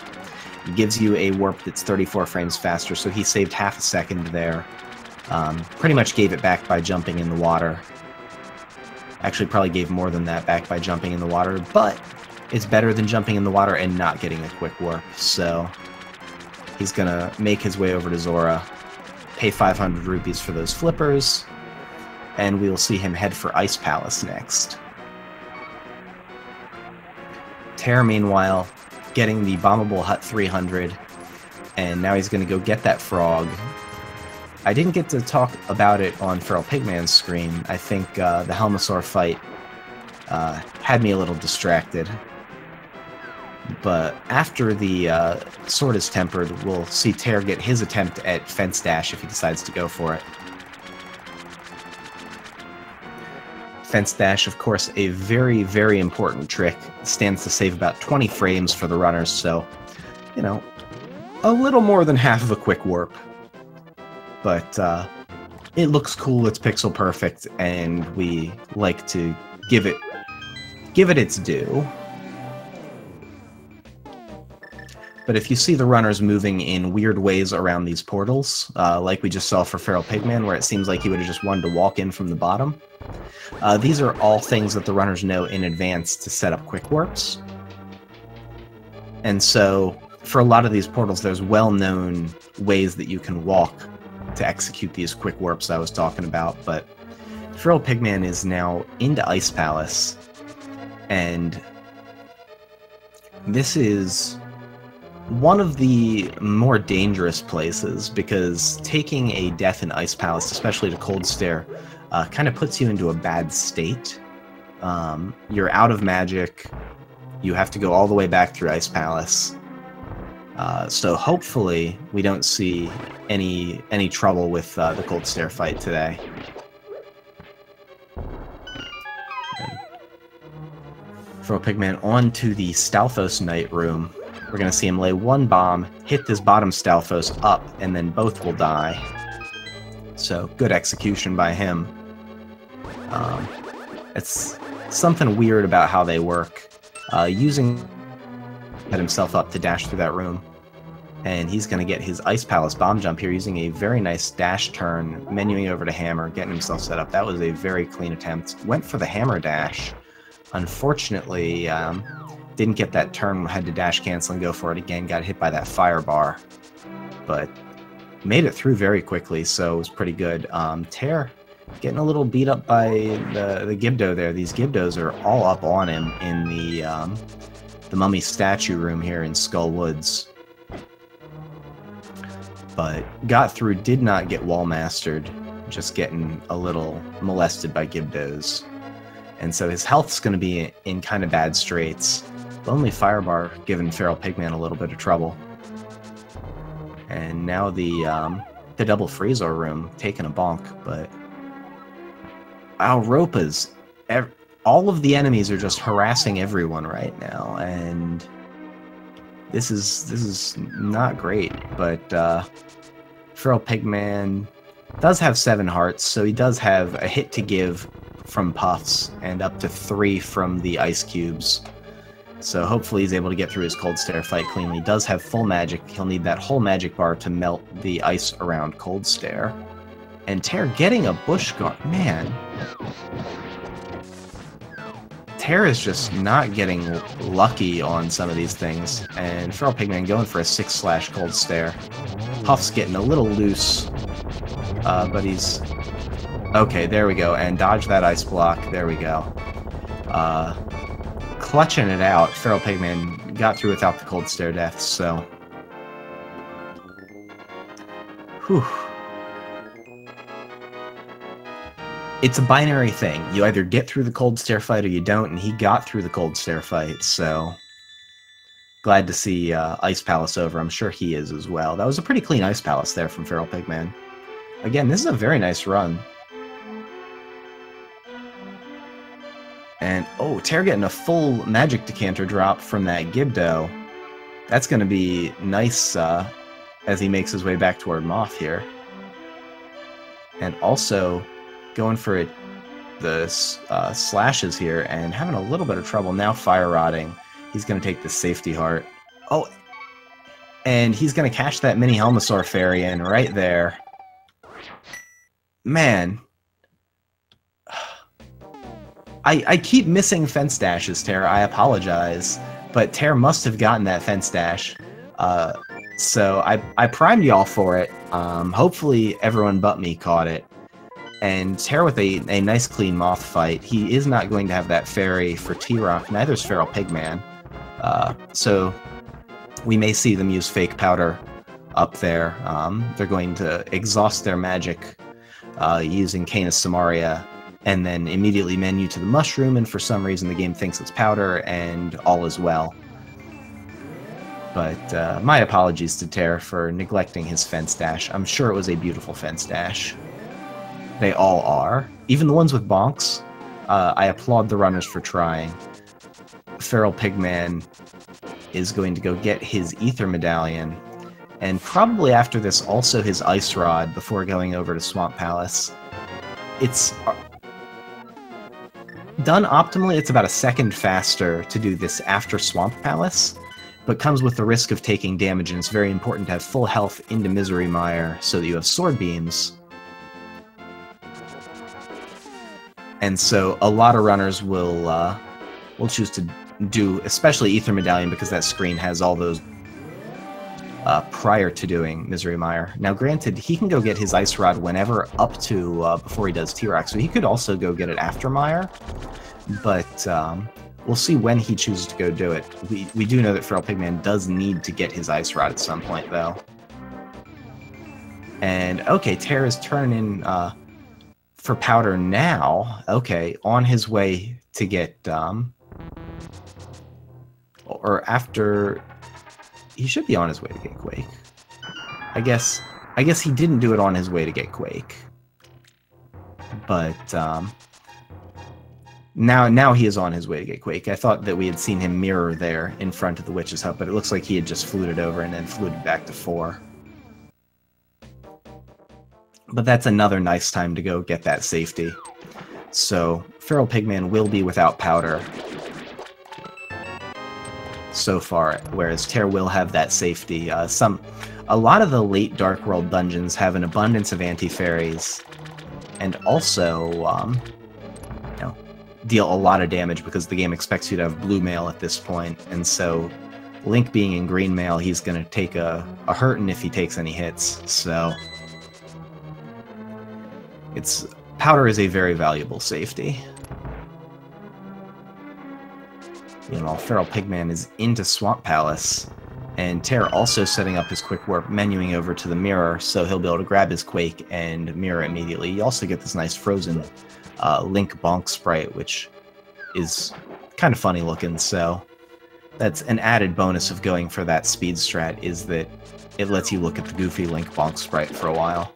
gives you a warp that's 34 frames faster, so he saved half a second there. Pretty much gave it back by jumping in the water. Actually, probably gave more than that back by jumping in the water, but it's better than jumping in the water and not getting a quick warp, so he's gonna make his way over to Zora, pay 500 rupees for those flippers, and we will see him head for Ice Palace next. Tairr, meanwhile, getting the Bombable Hut 300, and now he's going to go get that frog. I didn't get to talk about it on FeralPigman's screen. I think the Helmasaur fight had me a little distracted. But after the sword is tempered, we'll see Tairr get his attempt at Fence Dash if he decides to go for it. Fence Dash, of course, a very, very important trick. Stands to save about 20 frames for the runners, so, you know, a little more than half of a quick warp. But it looks cool, it's pixel perfect, and we like to give it its due. But if you see the runners moving in weird ways around these portals, like we just saw for FeralPigman, where it seems like he would have just wanted to walk in from the bottom, these are all things that the runners know in advance to set up quick warps. And so, for a lot of these portals, there's well-known ways that you can walk to execute these quick warps I was talking about, but FeralPigman is now into Ice Palace, and this is one of the more dangerous places, because taking a death in Ice Palace, especially to Cold Stare, kind of puts you into a bad state. You're out of magic, you have to go all the way back through Ice Palace, So hopefully we don't see any trouble with the Cold Stare fight today. FeralPigman on to the Stalfos Knight room. We're going to see him lay one bomb, hit this bottom Stalfos up, and then both will die. So, good execution by him. It's something weird about how they work. Using set himself up to dash through that room. And he's going to get his Ice Palace bomb jump here using a very nice dash turn, menuing over to Hammer, getting himself set up. That was a very clean attempt. Went for the Hammer dash. Unfortunately, didn't get that turn, had to dash cancel and go for it again, got hit by that fire bar. But made it through very quickly, so it was pretty good. Tairr getting a little beat up by the Gibdo there. These Gibdos are all up on him in the mummy statue room here in Skull Woods. But got through, did not get wall mastered, just getting a little molested by Gibdos. And so his health's going to be in kind of bad straits. Lonely Firebar giving FeralPigman a little bit of trouble. And now the double Freezor room taking a bonk, but Alropa's all of the enemies are just harassing everyone right now, and this is not great. But FeralPigman does have 7 hearts, so he does have a hit to give from Puffs and up to 3 from the Ice Cubes. So hopefully he's able to get through his Cold Stare fight cleanly. He does have full magic. He'll need that whole magic bar to melt the ice around Cold Stare. And Tairr getting a Bush Guard. Man. Tairr is just not getting lucky on some of these things. And FeralPigman going for a 6/ Cold Stare. Puff's getting a little loose. But he's... Okay, there we go. And dodge that ice block. There we go. Clutching it out. FeralPigman got through without the Cold Stare deaths, so... Whew. It's a binary thing. You either get through the Cold Stare fight or you don't, and he got through the Cold Stare fight, so... Glad to see Ice Palace over. I'm sure he is as well. That was a pretty clean Ice Palace there from FeralPigman. Again, this is a very nice run. And, oh, Tairr getting a full Magic Decanter drop from that Gibdo. That's going to be nice as he makes his way back toward Moth here. And also going for the slashes here and having a little bit of trouble. Now Fire Rotting. He's going to take the Safety Heart. Oh, and he's going to cash that Mini Helmasaur Fairy in right there. Man. I keep missing fence dashes, Tairr. I apologize. But Tairr must have gotten that fence dash. So I primed y'all for it. Hopefully everyone but me caught it. And Tairr with a nice clean Moth fight. He is not going to have that fairy for T-Rock. Neither is FeralPigman. So we may see them use Fake Powder up there. They're going to exhaust their magic using Canis Samaria, and then immediately menu to the Mushroom, and for some reason the game thinks it's Powder, and all is well. But my apologies to Tairr for neglecting his fence dash. I'm sure it was a beautiful fence dash. They all are. Even the ones with bonks. I applaud the runners for trying. FeralPigman is going to go get his Ether Medallion, and probably after this also his Ice Rod before going over to Swamp Palace. It's done optimally. It's about a second faster to do this after Swamp Palace, but comes with the risk of taking damage, and it's very important to have full health into Misery Mire so that you have Sword Beams. And so a lot of runners will choose to do, especially Ether Medallion, because that screen has all those prior to doing Misery Mire. Now, granted, he can go get his Ice Rod whenever up to before he does T-Rock, so he could also go get it after Mire, but we'll see when he chooses to go do it. We do know that FeralPigman does need to get his Ice Rod at some point, though. And, okay, Tairr is turning in for Powder now. Okay, on his way to get... or after... he should be on his way to get Quake. I guess he didn't do it on his way to get Quake. But now he is on his way to get Quake. I thought that we had seen him mirror there in front of the Witch's Hut, but it looks like he had just fluted over and then fluted back to 4. But that's another nice time to go get that safety. So FeralPigMan will be without powder so far, whereas Tairr will have that safety. A lot of the late Dark World dungeons have an abundance of anti-fairies, and also, you know, deal a lot of damage because the game expects you to have blue mail at this point, and so Link being in green mail, he's going to take a hurtin' if he takes any hits, so powder is a very valuable safety. Meanwhile, FeralPigMan is into Swamp Palace, and Tairr also setting up his quick warp, menuing over to the mirror, so he'll be able to grab his Quake and mirror immediately. You also get this nice frozen Link bonk sprite, which is kind of funny looking, so that's an added bonus of going for that speed strat, is that it lets you look at the goofy Link bonk sprite for a while.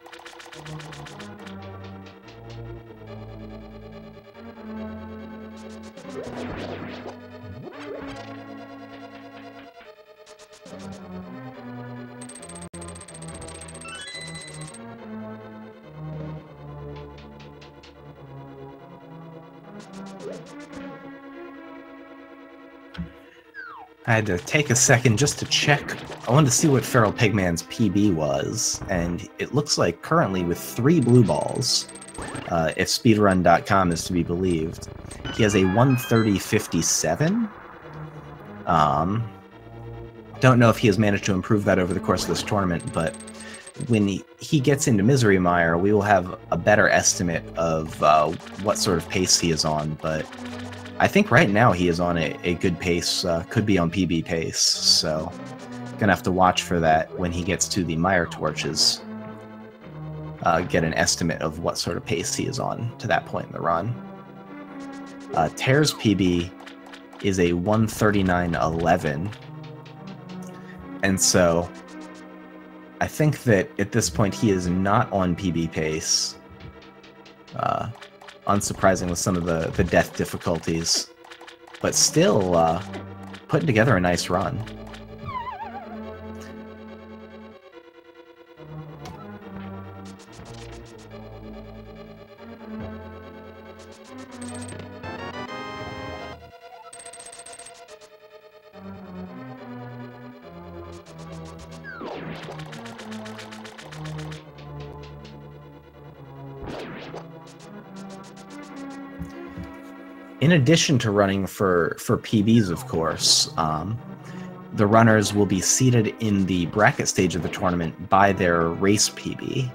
I had to take a second just to check. I wanted to see what FeralPigMan's PB was, and it looks like currently with 3 blue balls, if speedrun.com is to be believed, he has a 130.57. Don't know if he has managed to improve that over the course of this tournament, but when he gets into Misery Mire, we will have a better estimate of what sort of pace he is on, but I think right now he is on a good pace, could be on PB pace, so gonna have to watch for that when he gets to the Mire Torches. Get an estimate of what sort of pace he is on to that point in the run. Tairr's PB is a 139.11, and so I think that at this point he is not on PB pace. Unsurprising with some of the death difficulties, but still putting together a nice run. In addition to running for PBs, of course, the runners will be seated in the bracket stage of the tournament by their race PB.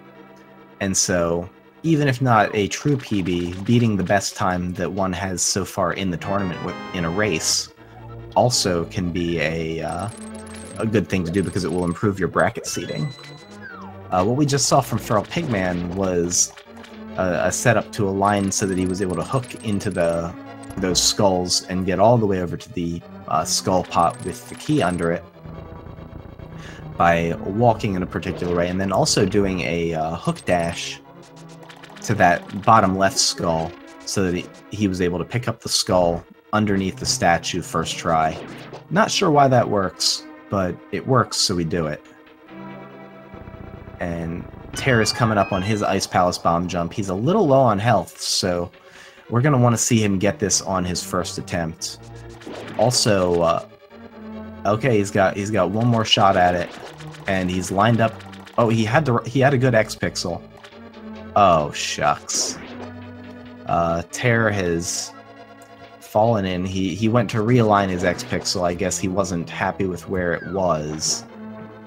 And so, even if not a true PB, beating the best time that one has so far in the tournament in a race also can be a good thing to do because it will improve your bracket seating. What we just saw from FeralPigMan was a setup to align so that he was able to hook into those skulls and get all the way over to the skull pot with the key under it by walking in a particular way, and then also doing a hook dash to that bottom left skull so that he was able to pick up the skull underneath the statue first try. Not sure why that works, but it works, so we do it. And Tairr is coming up on his Ice Palace bomb jump. He's a little low on health, so we're going to want to see him get this on his first attempt. Also, okay, he's got one more shot at it, and he's lined up. Oh, he had a good X pixel. Oh shucks. Tairr has fallen in. He went to realign his X pixel. I guess he wasn't happy with where it was.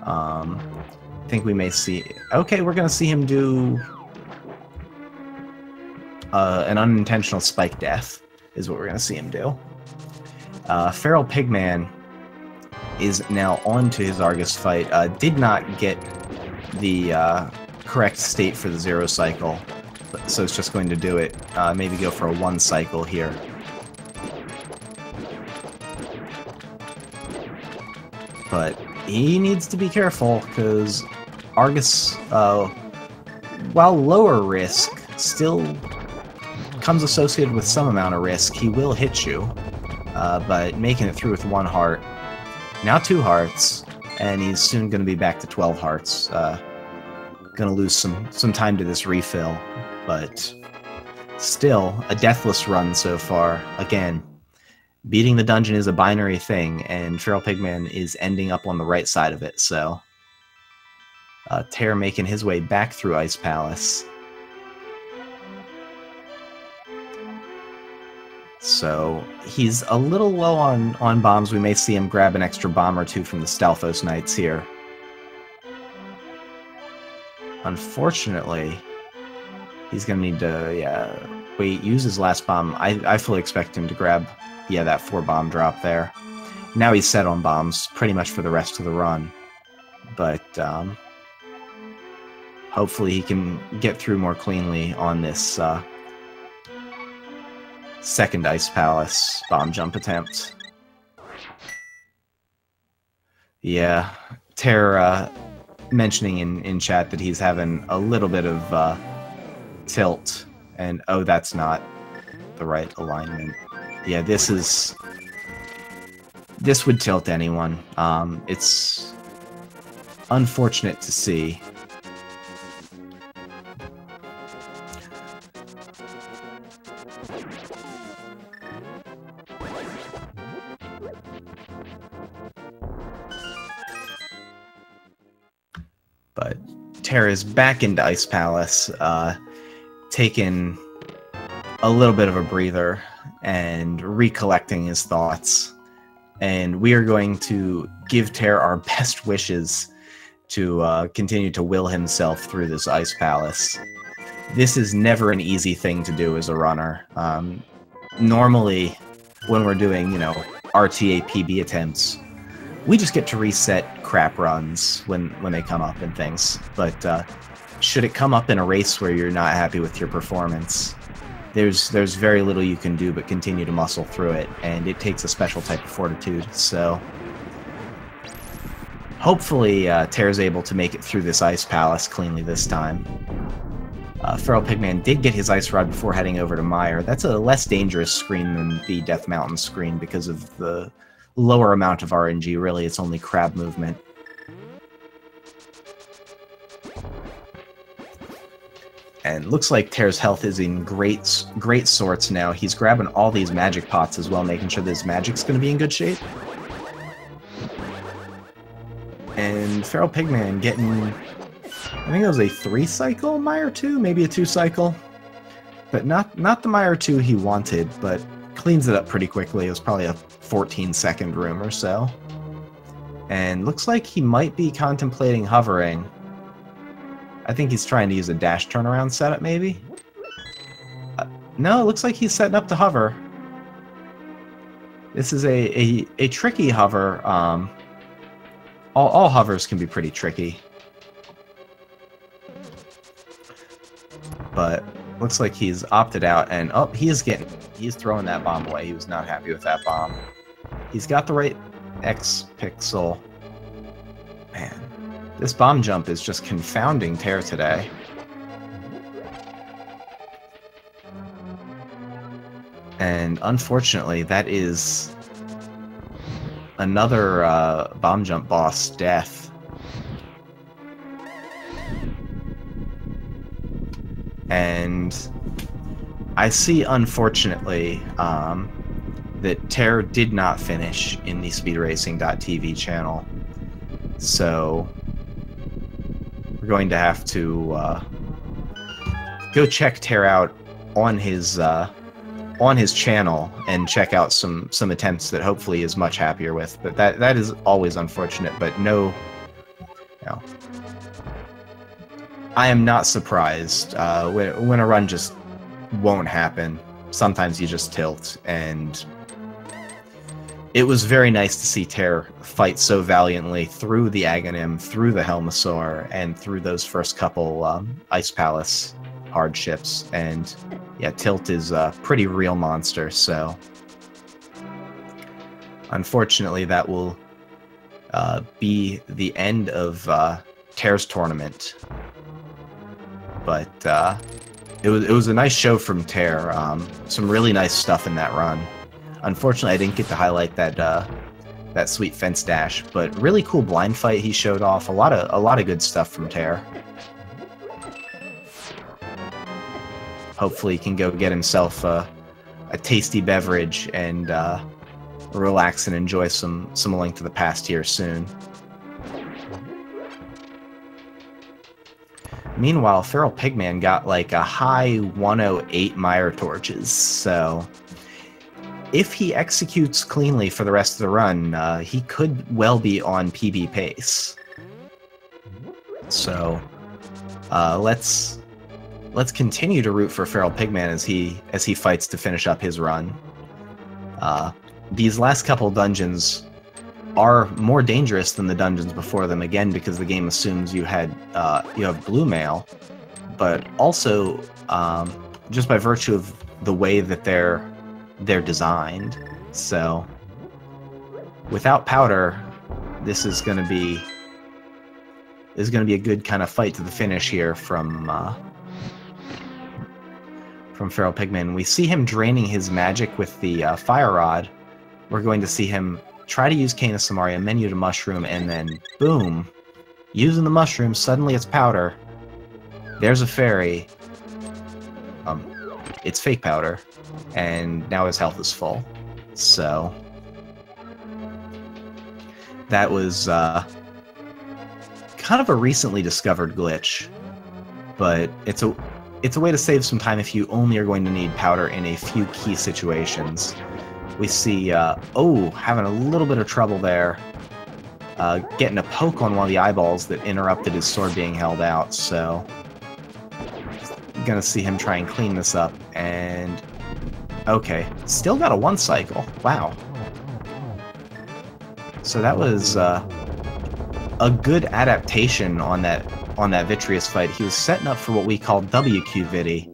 I think we may see. Okay, we're going to see him do an unintentional spike death is what we're going to see him do. FeralPigMan is now on to his Argus fight. Did not get the correct state for the 0 cycle, so it's just going to do it. Maybe go for a 1 cycle here. But he needs to be careful, because Argus, while lower risk, still comes associated with some amount of risk. He will hit you, but making it through with 1 heart. Now 2 hearts, and he's soon going to be back to 12 hearts. Going to lose some time to this refill, but still a deathless run so far. Again, beating the dungeon is a binary thing, and FeralPigMan is ending up on the right side of it, so Tairr making his way back through Ice Palace. So he's a little low on bombs. We may see him grab an extra bomb or 2 from the Stalfos Knights here. Unfortunately, he's going to need to, wait, use his last bomb. I fully expect him to grab, that 4 bomb drop there. Now he's set on bombs pretty much for the rest of the run. But hopefully he can get through more cleanly on this second Ice Palace bomb jump attempt. Yeah, Tairr mentioning in chat that he's having a little bit of tilt, and oh, that's not the right alignment. Yeah, this would tilt anyone. It's unfortunate to see. But Tairr is back into Ice Palace, taking a little bit of a breather and recollecting his thoughts. And we are going to give Tairr our best wishes to continue to will himself through this Ice Palace. This is never an easy thing to do as a runner. Normally, when we're doing, RTA PB attempts, we just get to reset crap runs when they come up and things. But should it come up in a race where you're not happy with your performance, there's very little you can do but continue to muscle through it, and it takes a special type of fortitude. So hopefully Tairr's able to make it through this Ice Palace cleanly this time. FeralPigMan did get his Ice Rod before heading over to Meyer. That's a less dangerous screen than the Death Mountain screen because of the lower amount of RNG. Really, it's only crab movement. And looks like Tairr's health is in great sorts now. He's grabbing all these magic pots as well, making sure that his magic's going to be in good shape. And FeralPigMan getting, I think it was a 3-cycle Meyer 2, maybe a 2-cycle. But not the Meyer 2 he wanted, but cleans it up pretty quickly. It was probably a 14-second room or so. And looks like he might be contemplating hovering. I think he's trying to use a dash turnaround setup, maybe? No, it looks like he's setting up to hover. This is a tricky hover. All hovers can be pretty tricky. But looks like he's opted out, and oh, he's throwing that bomb away. He was not happy with that bomb. He's got the right X pixel. Man, this bomb jump is just confounding Tairr today. And unfortunately, that is another bomb jump boss death. And I see, unfortunately, that Tairr did not finish in the speedracing.tv channel. So we're going to have to go check Tairr out on his channel and check out some attempts that hopefully he is much happier with. But that is always unfortunate. But no, I am not surprised when a run just won't happen. Sometimes you just tilt, and it was very nice to see Tairr fight so valiantly through the Aghanim, through the Helmasaur, and through those first couple Ice Palace hardships. And yeah, Tilt is a pretty real monster, so unfortunately that will be the end of Tairr's tournament. But it was a nice show from Tairr. Some really nice stuff in that run. Unfortunately, I didn't get to highlight that sweet fence dash, but really cool blind fight he showed off. A lot of good stuff from Tairr. Hopefully, he can go get himself a tasty beverage and relax and enjoy some Link to the Past here soon. Meanwhile, FeralPigMan got like a high 108 Mire Torches, so if he executes cleanly for the rest of the run, he could well be on PB pace. So let's continue to root for FeralPigMan as he fights to finish up his run. These last couple dungeons are more dangerous than the dungeons before them, again because the game assumes you have blue mail, but also just by virtue of the way that they're designed. So without powder, this is going to be a good kind of fight to the finish here from FeralPigMan. We see him draining his magic with the fire rod. We're going to see him try to use Cane of Samaria, menu to mushroom, and then boom, using the mushroom, suddenly it's powder. There's a fairy. It's fake powder, and now his health is full. So that was kind of a recently discovered glitch, but it's a way to save some time if you only are going to need powder in a few key situations. We see, having a little bit of trouble there, getting a poke on one of the eyeballs that interrupted his sword being held out, so gonna see him try and clean this up, and okay, still got a 1 cycle, wow. So that was a good adaptation on that Vitreous fight. He was setting up for what we call WQ Vidi,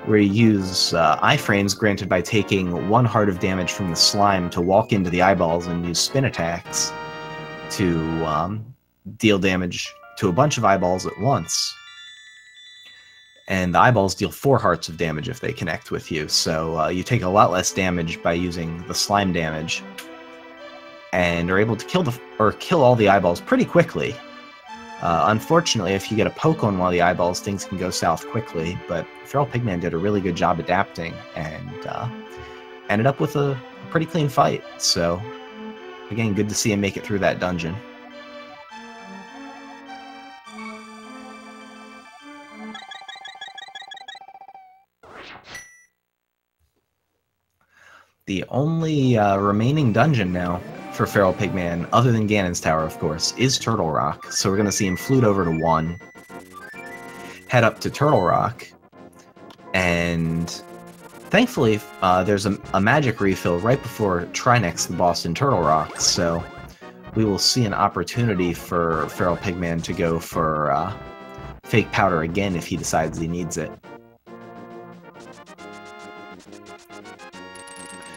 where you use iframes granted by taking 1 heart of damage from the slime to walk into the eyeballs and use spin attacks to deal damage to a bunch of eyeballs at once. And the eyeballs deal 4 hearts of damage if they connect with you, so you take a lot less damage by using the slime damage, and are able to kill all the eyeballs pretty quickly. Unfortunately, if you get a poke on one of the eyeballs, things can go south quickly, but FeralPigMan did a really good job adapting, and ended up with a pretty clean fight. So, again, good to see him make it through that dungeon. The only remaining dungeon now for FeralPigMan, other than Ganon's Tower, of course, is Turtle Rock. So we're going to see him flute over to 1, head up to Turtle Rock, and thankfully there's a magic refill right before Trinex, the boss in Turtle Rock, so we will see an opportunity for FeralPigMan to go for fake powder again if he decides he needs it.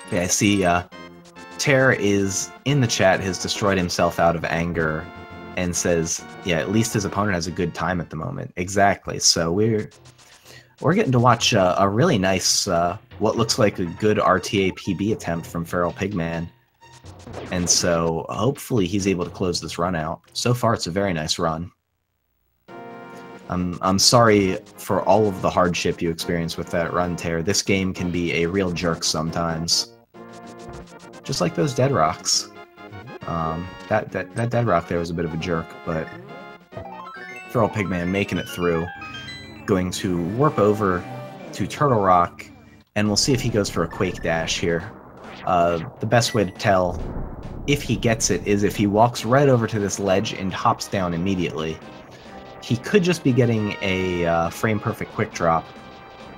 Okay, I see Tairr is in the chat, has destroyed himself out of anger, and says, yeah, at least his opponent has a good time at the moment. Exactly. So we're getting to watch a really nice, what looks like a good RTA PB attempt from FeralPigMan. And so hopefully he's able to close this run out. So far, it's a very nice run. I'm sorry for all of the hardship you experienced with that run, Tairr. This game can be a real jerk sometimes. Just like those dead rocks. That dead rock there was a bit of a jerk, but FeralPigMan making it through. Going to warp over to Turtle Rock, and we'll see if he goes for a Quake Dash here. The best way to tell if he gets it is if he walks right over to this ledge and hops down immediately. He could just be getting a frame-perfect quick drop,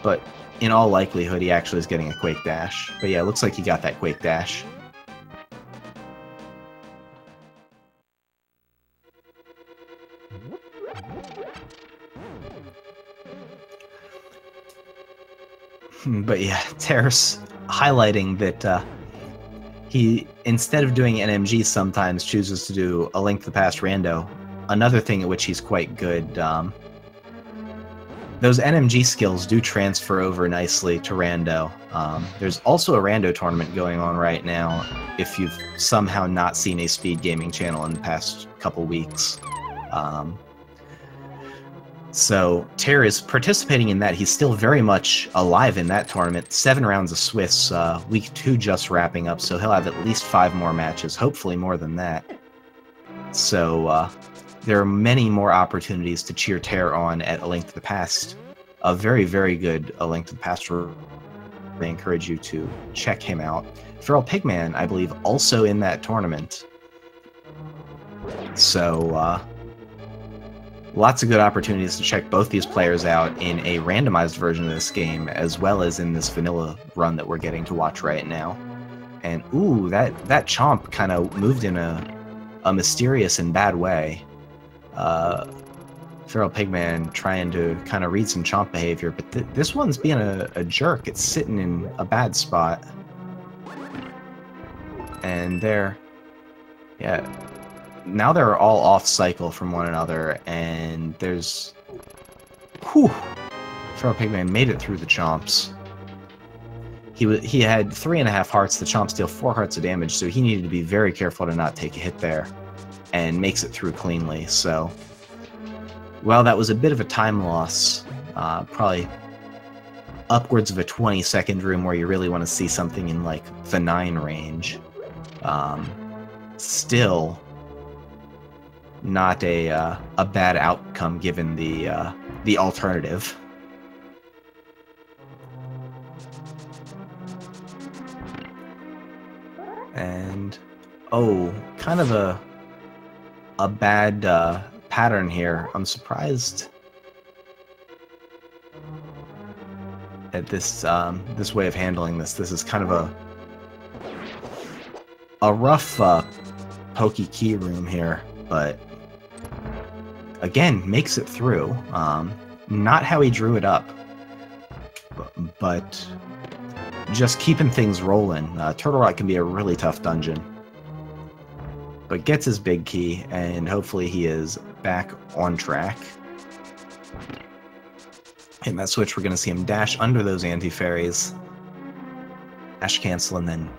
but in all likelihood he actually is getting a Quake Dash. But yeah, it looks like he got that Quake Dash. But yeah, Tairr's highlighting that he, instead of doing NMG, sometimes chooses to do A Link to the Past rando. Another thing at which he's quite good. Those NMG skills do transfer over nicely to rando. There's also a rando tournament going on right now, if you've somehow not seen a speed gaming channel in the past couple weeks. So Tairr is participating in that. He's still very much alive in that tournament. 7 rounds of Swiss, week 2 just wrapping up, so he'll have at least 5 more matches, hopefully more than that. So there are many more opportunities to cheer Tairr on at A Link to the Past. A very, very good A Link to the Past. I encourage you to check him out. FeralPigMan, I believe, also in that tournament. So, lots of good opportunities to check both these players out in a randomized version of this game, as well as in this vanilla run that we're getting to watch right now. And, ooh, that chomp kind of moved in a mysterious and bad way. FeralPigMan trying to kind of read some chomp behavior, but this one's being a jerk. It's sitting in a bad spot. And yeah, now they're all off cycle from one another, and there's, whew, FeralPigMan made it through the chomps. He had 3.5 hearts. The chomps deal 4 hearts of damage, so he needed to be very careful to not take a hit there, and makes it through cleanly. So, well, that was a bit of a time loss. Probably upwards of a 20-second room where you really want to see something in like the 9 range. Still not a bad outcome given the alternative. And oh, kind of a bad pattern here. I'm surprised at this this way of handling this. This is kind of a rough pokey key room here, but again, makes it through. Not how he drew it up, but just keeping things rolling. Turtle Rock can be a really tough dungeon, but gets his big key, and hopefully he is back on track. In that switch, we're going to see him dash under those anti-fairies, dash cancel, and then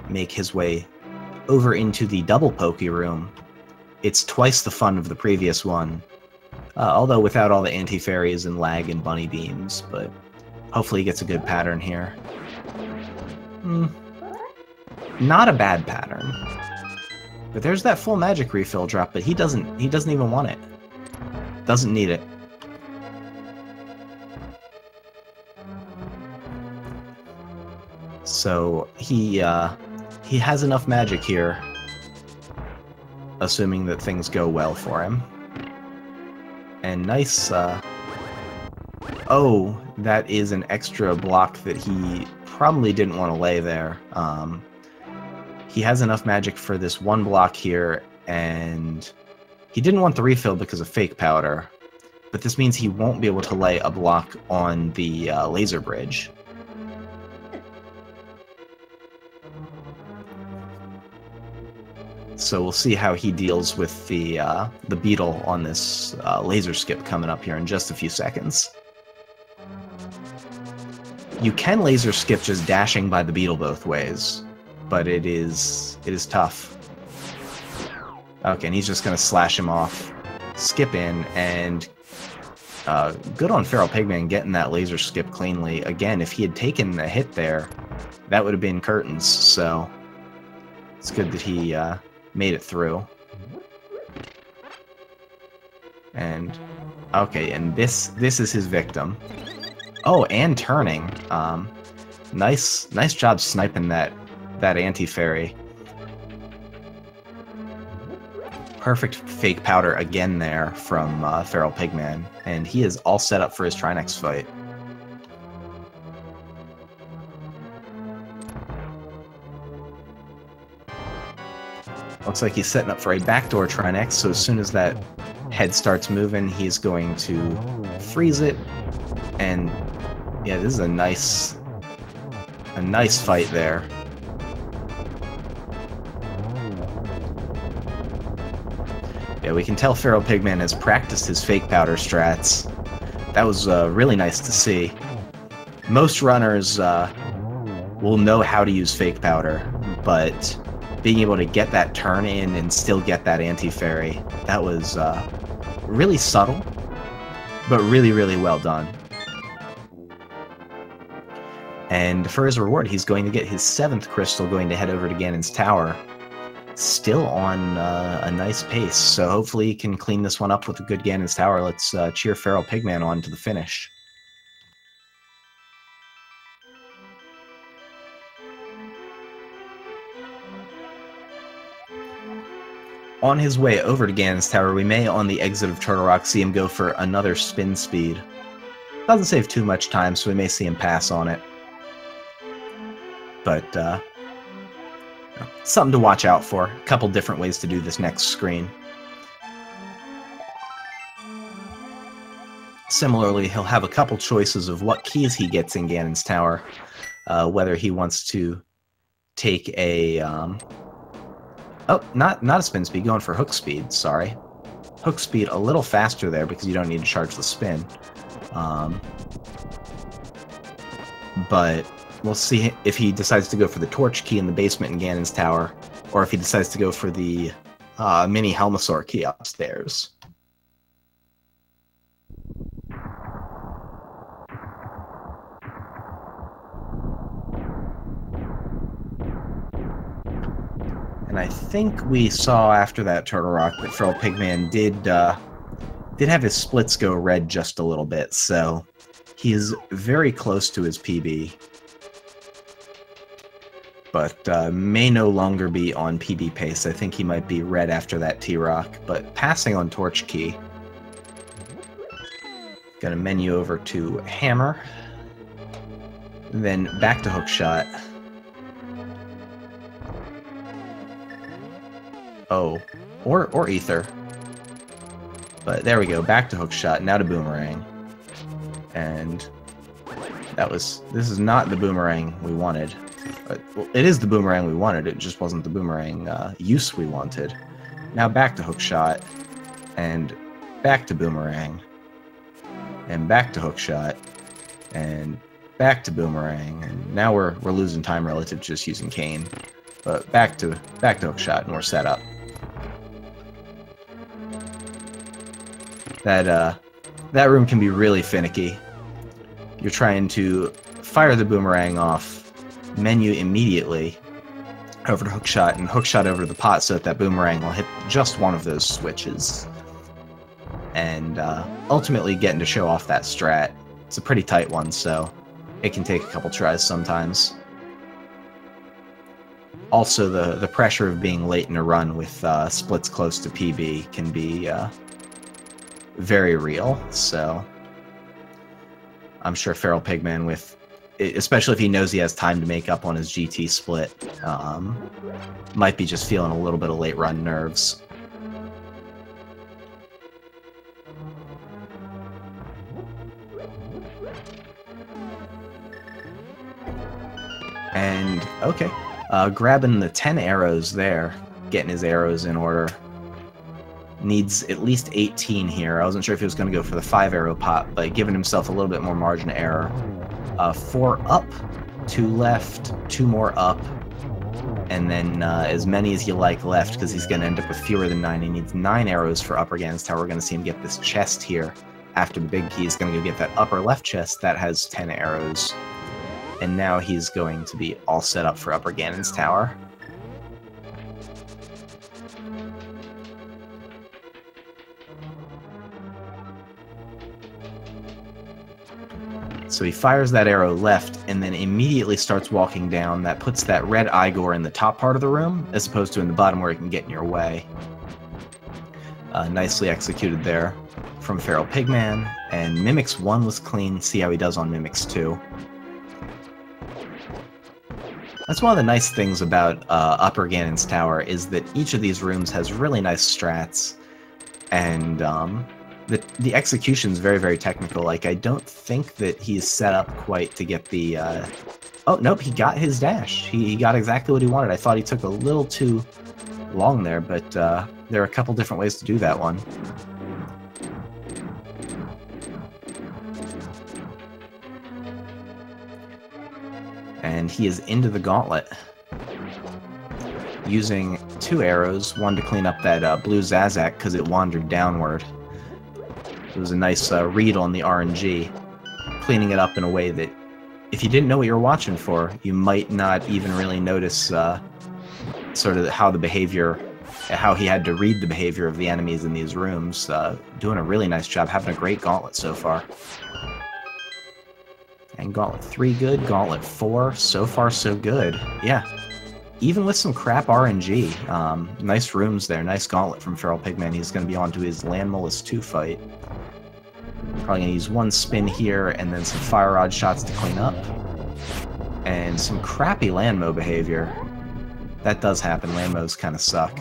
make his way over into the double pokey room. It's twice the fun of the previous one, although without all the anti-fairies and lag and bunny beams, but hopefully he gets a good pattern here. Not a bad pattern. But there's that full magic refill drop, but he doesn't even want it. Doesn't need it. So he has enough magic here, assuming that things go well for him. And nice, oh, that is an extra block that he probably didn't want to lay there. He has enough magic for this one block here, and he didn't want the refill because of fake powder, but this means he won't be able to lay a block on the laser bridge. So we'll see how he deals with the beetle on this laser skip coming up here in just a few seconds. You can laser skip just dashing by the beetle both ways, but it is tough. Okay, and he's just going to slash him off, skip in, and good on FeralPigMan getting that laser skip cleanly. Again, if he had taken a hit there, that would have been curtains, so it's good that he made it through. And okay, and this is his victim. Oh, and turning. Nice job sniping that anti-fairy. Perfect fake powder again there from FeralPigMan, and he is all set up for his Trinex fight. Looks like he's setting up for a backdoor Trinex, so as soon as that head starts moving, he's going to freeze it. And yeah, this is a nice fight there. Yeah, we can tell FeralPigMan has practiced his fake powder strats. That was really nice to see. Most runners will know how to use fake powder, but being able to get that turn in and still get that anti-fairy, that was really subtle, but really, really well done. And for his reward, he's going to get his 7th crystal, going to head over to Ganon's Tower. Still on a nice pace, so hopefully he can clean this one up with a good Ganon's Tower. Let's cheer FeralPigMan on to the finish. On his way over to Ganon's Tower, we may, on the exit of Turtle Rock, see him go for another spin speed. Doesn't save too much time, so we may see him pass on it. But, something to watch out for. A couple different ways to do this next screen. Similarly, he'll have a couple choices of what keys he gets in Ganon's Tower. Whether he wants to take a... Oh, not a spin speed, going for hook speed, sorry. Hook speed a little faster there because you don't need to charge the spin. But we'll see if he decides to go for the torch key in the basement in Ganon's Tower, or if he decides to go for the mini Helmasaur key upstairs. And I think we saw after that Turtle Rock that FeralPigMan did have his splits go red just a little bit, so he is very close to his PB. But may no longer be on PB pace. I think he might be red after that T-Rock, but passing on Torch Key. Gonna menu over to Hammer, then back to Hookshot. Oh, or Ether. But there we go, back to Hookshot, now to Boomerang. And this is not the Boomerang we wanted. Well, it is the Boomerang we wanted, it just wasn't the Boomerang use we wanted. Now back to Hookshot, and back to Boomerang, and back to Hookshot, and back to Boomerang, and now we're losing time relative to just using Cane. But back to Hookshot, and we're set up. That room can be really finicky. You're trying to fire the Boomerang off, menu immediately over to Hookshot, and Hookshot over to the pot so that Boomerang will hit just one of those switches. And ultimately getting to show off that strat. It's a pretty tight one, so it can take a couple tries sometimes. Also, the pressure of being late in a run with splits close to PB can be very real, so I'm sure FeralPigMan, especially if he knows he has time to make up on his GT split, might be just feeling a little bit of late run nerves. And, okay, grabbing the 10 arrows there, getting his arrows in order. Needs at least 18 here. I wasn't sure if he was going to go for the 5 arrow pot, but giving himself a little bit more margin of error. 4 up, 2 left, 2 more up, and then as many as you like left, because he's going to end up with fewer than 9. He needs 9 arrows for upper Ganon's Tower. We're going to see him get this chest here. After the big key, he's going to go get that upper left chest that has 10 arrows. And now he's going to be all set up for upper Ganon's Tower. So he fires that arrow left, and then immediately starts walking down. That puts that red Igor in the top part of the room, as opposed to in the bottom where it can get in your way. Nicely executed there from FeralPigMan, and Mimics 1 was clean. See how he does on Mimics 2. That's one of the nice things about Upper Ganon's Tower, is that each of these rooms has really nice strats, and the execution's very, very technical. Like, I don't think that he's set up quite to get the... Oh, nope, he got his dash. He got exactly what he wanted. I thought he took a little too long there, but there are a couple different ways to do that one. And he is into the gauntlet, using 2 arrows, one to clean up that blue Zazak because it wandered downward. It was a nice read on the RNG, cleaning it up in a way that, if you didn't know what you were watching for, you might not even really notice sort of how he had to read the behavior of the enemies in these rooms. Doing a really nice job, having a great gauntlet so far. And Gauntlet 3 good, Gauntlet 4, so far so good. Yeah, even with some crap RNG. Nice rooms there, nice Gauntlet from FeralPigMan. He's going to be on to his Landmolus 2 fight. Probably going to use 1 spin here, and then some Fire Rod shots to clean up. And some crappy Landmo behavior. That does happen, Landmos kind of suck.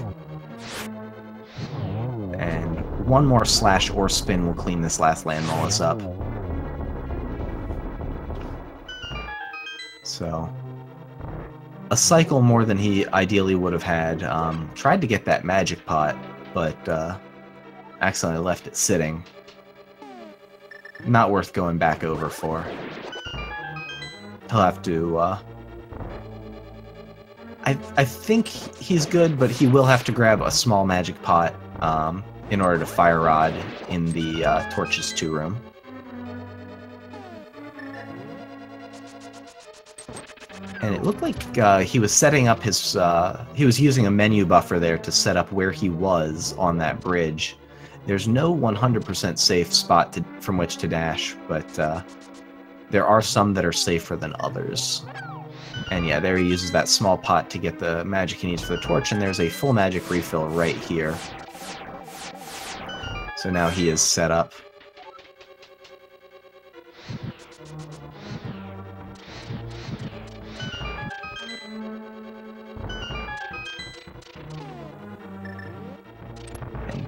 And 1 more slash or spin will clean this last Landmolus up. So, a cycle more than he ideally would have had. Tried to get that magic pot, but accidentally left it sitting. Not worth going back over for. He'll have to... I think he's good, but he will have to grab a small magic pot in order to Fire Rod in the Torches 2 room. And it looked like he was setting up his... he was using a menu buffer there to set up where he was on that bridge. There's no 100% safe spot from which to dash, but there are some that are safer than others. And yeah, there he uses that small pot to get the magic he needs for the torch, and there's a full magic refill right here. So now he is set up.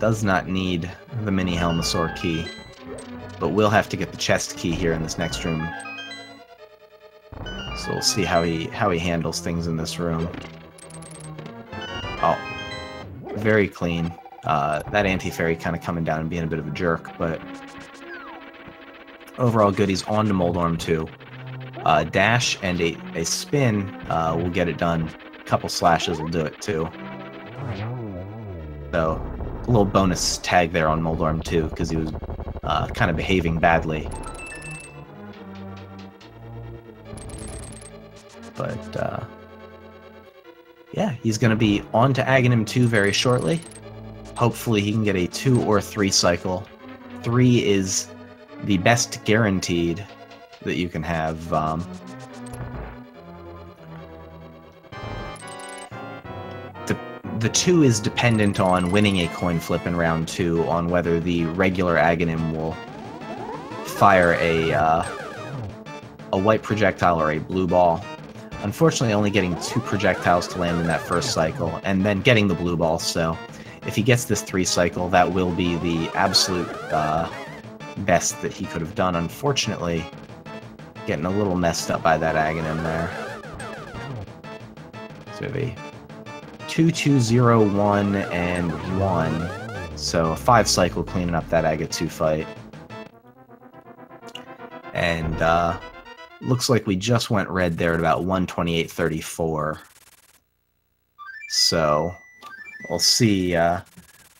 Does not need the mini Helmasaur key, but will have to get the chest key here in this next room. So we'll see how he handles things in this room. Oh, very clean. That anti-fairy kind of coming down and being a bit of a jerk, but overall good. He's on to Moldorm 2. Dash and a spin will get it done. A couple slashes will do it too. So a little bonus tag there on Moldorm 2 because he was kind of behaving badly. But yeah, he's going to be on to Aghanim 2 very shortly. Hopefully he can get a 2 or 3 cycle. 3 is the best guaranteed that you can have. The 2 is dependent on winning a coin flip in round 2 on whether the regular Aghanim will fire a white projectile or a blue ball. Unfortunately, only getting 2 projectiles to land in that first cycle, and then getting the blue ball, so if he gets this 3 cycle, that will be the absolute best that he could have done. Unfortunately, getting a little messed up by that Aghanim there. So we have a 2, 2, 0, 1, and 1. So a 5 cycle cleaning up that Aga 2 fight. And looks like we just went red there at about 128.34. So we'll see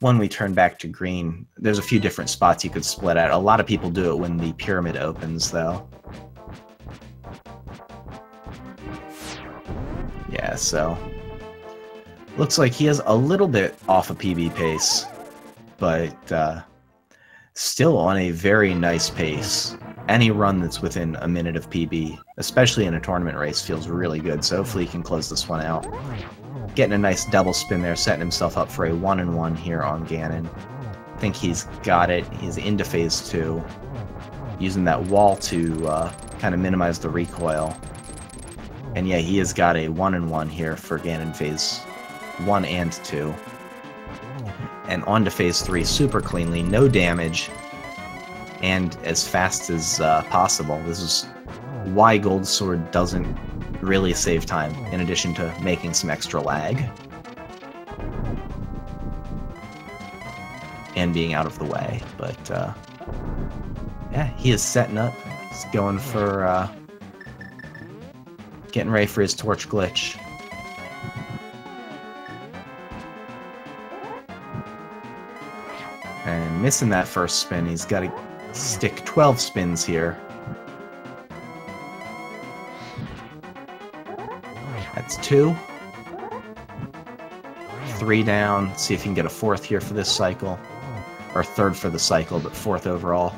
when we turn back to green. There's a few different spots you could split at. A lot of people do it when the pyramid opens, though. Yeah, so looks like he is a little bit off a PB pace, but still on a very nice pace. Any run that's within a minute of PB, especially in a tournament race, feels really good, so hopefully he can close this one out. Getting a nice double spin there, setting himself up for a 1-and-1 here on Ganon. I think he's got it. He's into phase 2. Using that wall to kind of minimize the recoil. And yeah, he has got a 1-and-1 here for Ganon phase 1 and 2. And on to phase 3 super cleanly, no damage, and as fast as possible. This is why Gold Sword doesn't really save time, in addition to making some extra lag. and being out of the way. But yeah, he is setting up. He's going for getting ready for his torch glitch. And missing that first spin, he's got to stick 12 spins here. That's 2. 3 down. See if he can get a 4th here for this cycle. Or 3rd for the cycle, but 4th overall.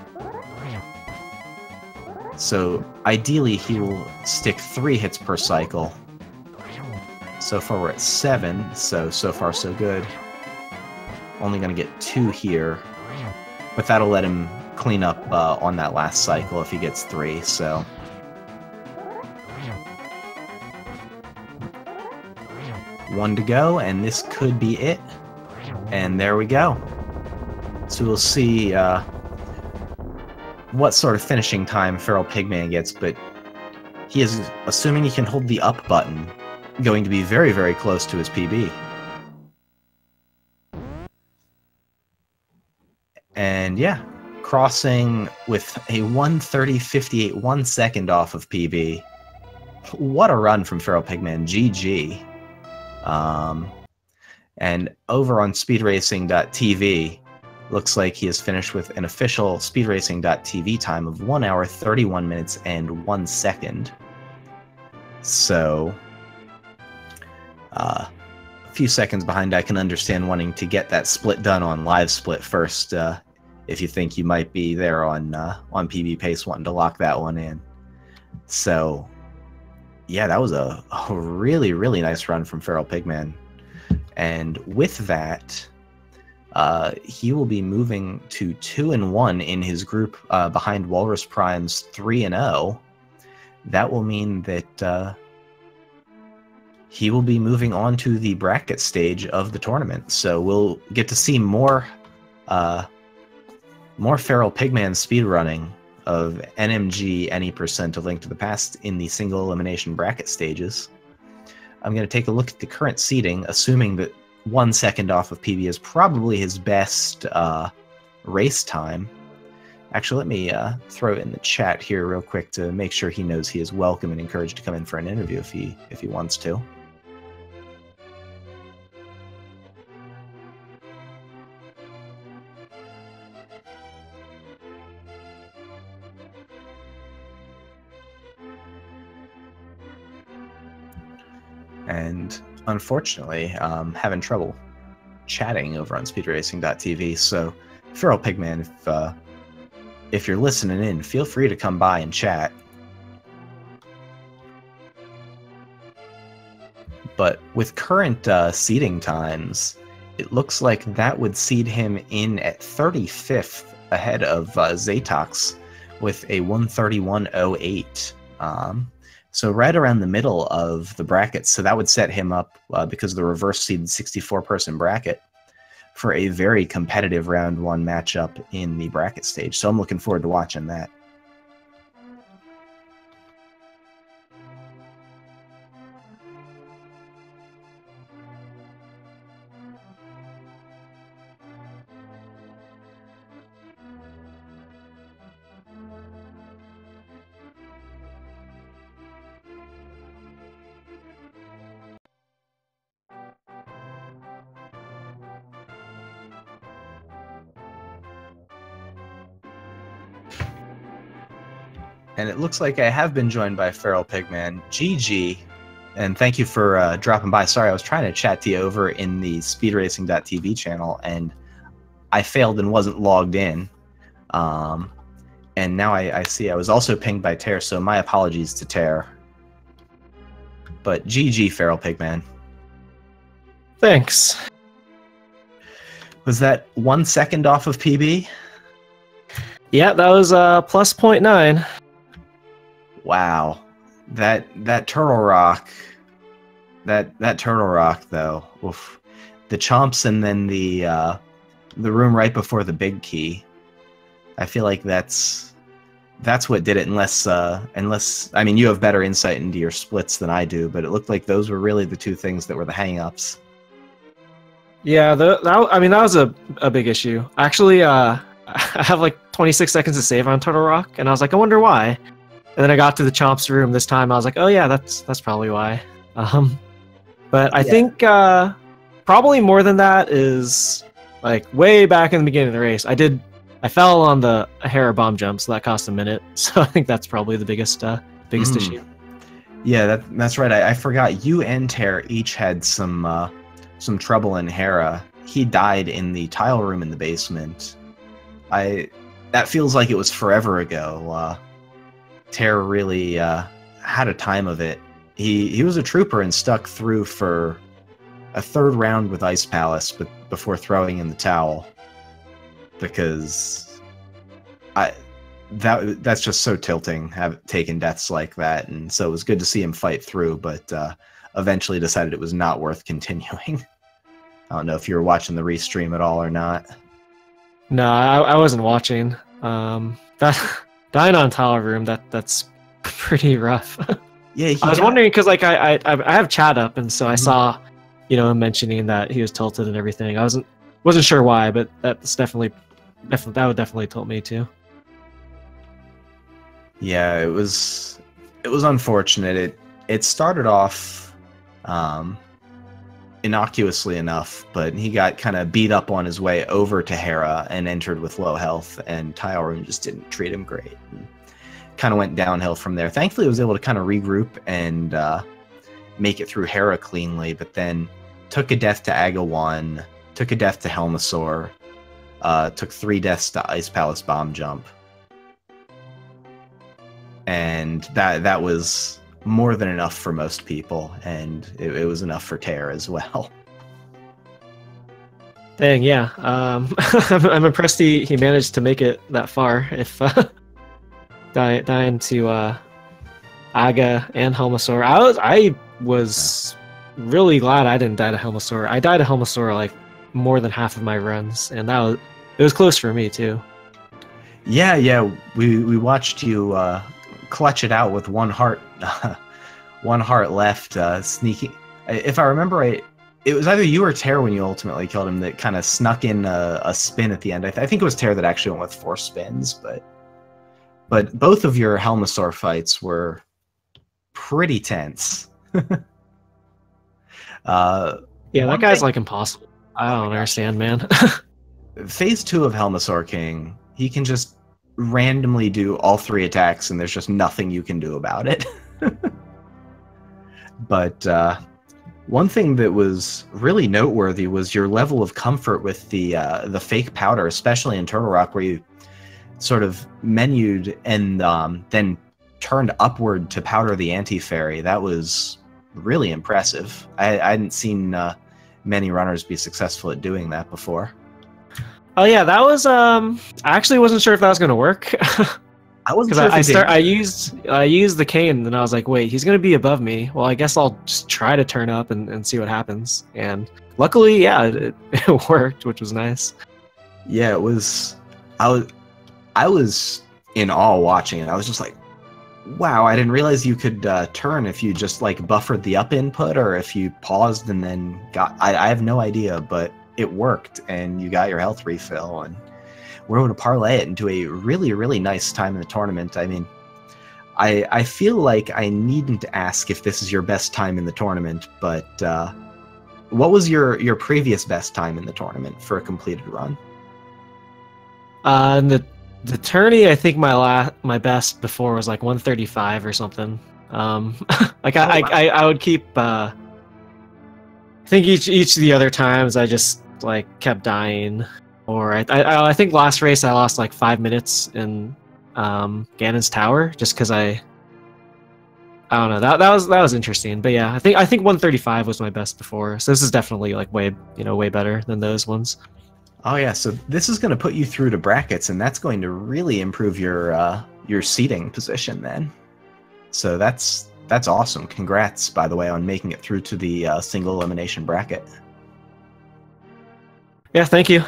So ideally he will stick 3 hits per cycle. So far we're at 7, so far so good. Only going to get 2 here, but that'll let him clean up on that last cycle if he gets 3, so... One to go, and this could be it. And there we go. So we'll see what sort of finishing time FeralPigMan gets, but he is, assuming he can hold the up button, going to be very, very close to his PB. And yeah, crossing with a 1:30.58, 1 second off of PB. What a run from FeralPigMan, GG. And over on speedracing.tv, looks like he has finished with an official speedracing.tv time of 1 hour, 31 minutes, and 1 second. So, a few seconds behind. I can understand wanting to get that split done on live split first, if you think you might be there on PB pace, wanting to lock that one in. So, yeah, that was a really, really nice run from FeralPigMan. And with that, he will be moving to 2-1 in his group behind Walrus Prime's 3-0. That will mean that he will be moving on to the bracket stage of the tournament. So we'll get to see more FeralPigMan speedrunning of NMG any percent of Link to the Past in the single elimination bracket stages. I'm going to take a look at the current seeding, assuming that 1 second off of PB is probably his best race time. Actually, let me throw it in the chat here real quick to make sure he knows he is welcome and encouraged to come in for an interview if he wants to. And unfortunately, having trouble chatting over on speedracing.tv. So, FeralPigMan, if you're listening in, feel free to come by and chat. But with current seeding times, it looks like that would seed him in at 35th ahead of Zatox with a 131.08. So right around the middle of the bracket. So that would set him up, because of the reverse seeded 64-person bracket, for a very competitive round 1 matchup in the bracket stage. So I'm looking forward to watching that. And it looks like I have been joined by FeralPigMan. GG, and thank you for dropping by. Sorry, I was trying to chat to you over in the speedracing.tv channel, and I failed and wasn't logged in. And now I see I was also pinged by Tairr, so my apologies to Tairr. But GG, FeralPigMan. Thanks. Was that 1 second off of PB? Yeah, that was plus 0.9. Wow, that turtle rock, that turtle rock though. Oof. The chomps and then the room right before the big key. I feel like that's what did it. Unless I mean, you have better insight into your splits than I do, but it looked like those were really the two things that were the hang-ups. Yeah, I mean that was a big issue. Actually, I have like 26 seconds to save on Turtle Rock, and I was like, I wonder why. And then I got to the Chomp's room this time. I was like, oh yeah, that's probably why. But I think probably more than that is like way back in the beginning of the race. I fell on the Hera bomb jump, so that cost a minute. So I think that's probably the biggest issue. Yeah, that's right. I forgot you and Tairr each had some trouble in Hera. He died in the tile room in the basement. That feels like it was forever ago. Tairr really had a time of it. He was a trooper and stuck through for a third round with Ice Palace, but before throwing in the towel, because that's just so tilting, have taken deaths like that. And so it was good to see him fight through, but eventually decided it was not worth continuing. I don't know if you were watching the restream at all or not. No, I wasn't watching. That dying on Tower Room, that's pretty rough. Yeah, I was wondering because like I have chat up, and so I saw, him mentioning that he was tilted and everything. I wasn't sure why, but that's definitely that would definitely tilt me too. Yeah, it was unfortunate. It started off innocuously enough, but he got kind of beat up on his way over to Hera and entered with low health, and Tairr just didn't treat him great. And kind of went downhill from there. Thankfully, I was able to kind of regroup and make it through Hera cleanly, but then took a death to Aga 1, took a death to Helmasaur, took 3 deaths to Ice Palace Bomb Jump. And that was more than enough for most people, and it was enough for Tairr as well. Dang, yeah. I'm impressed he managed to make it that far. If dying to Aga and Helmasaur, I was really glad I didn't die to Helmasaur. I died to Helmasaur like more than half of my runs, and it was close for me too. Yeah. We watched you clutch it out with one heart left, sneaking. If I remember right, it was either you or Tairr when you ultimately killed him that kind of snuck in a spin at the end. I think it was Tairr that actually went with 4 spins, but both of your Helmasaur fights were pretty tense. Yeah, that guy's like impossible. I don't understand, man. Phase 2 of Helmasaur King, he can just randomly do all 3 attacks, and there's just nothing you can do about it. But one thing that was really noteworthy was your level of comfort with the fake powder, especially in Turtle Rock, where you sort of menued and then turned upward to powder the anti-fairy. That was really impressive. I hadn't seen many runners be successful at doing that before. Oh yeah, that was I actually wasn't sure if that was gonna work. I wasn't sure. I used the cane, and I was like, wait, he's gonna be above me. Well, I guess I'll just try to turn up and see what happens. And luckily, yeah, it worked, which was nice. Yeah, it was. I was in awe watching it. I was just like, wow, I didn't realize you could turn if you just like buffered the up input, or if you paused and then got. I have no idea, but it worked, and you got your health refill, and we're able to parlay it into a really, really nice time in the tournament. I mean, I feel like I needn't ask if this is your best time in the tournament, but what was your previous best time in the tournament for a completed run? The tourney, I think my best before was like 135 or something. Like I would keep. I think each of the other times I just like kept dying, or I think last race I lost like 5 minutes in Ganon's Tower just because I don't know, that was interesting. But yeah, I think 135 was my best before, so this is definitely like way better than those ones. Oh yeah, so this is going to put you through to brackets, and that's going to really improve your seating position then. So that's awesome. Congrats, by the way, on making it through to the single elimination bracket. Yeah, thank you.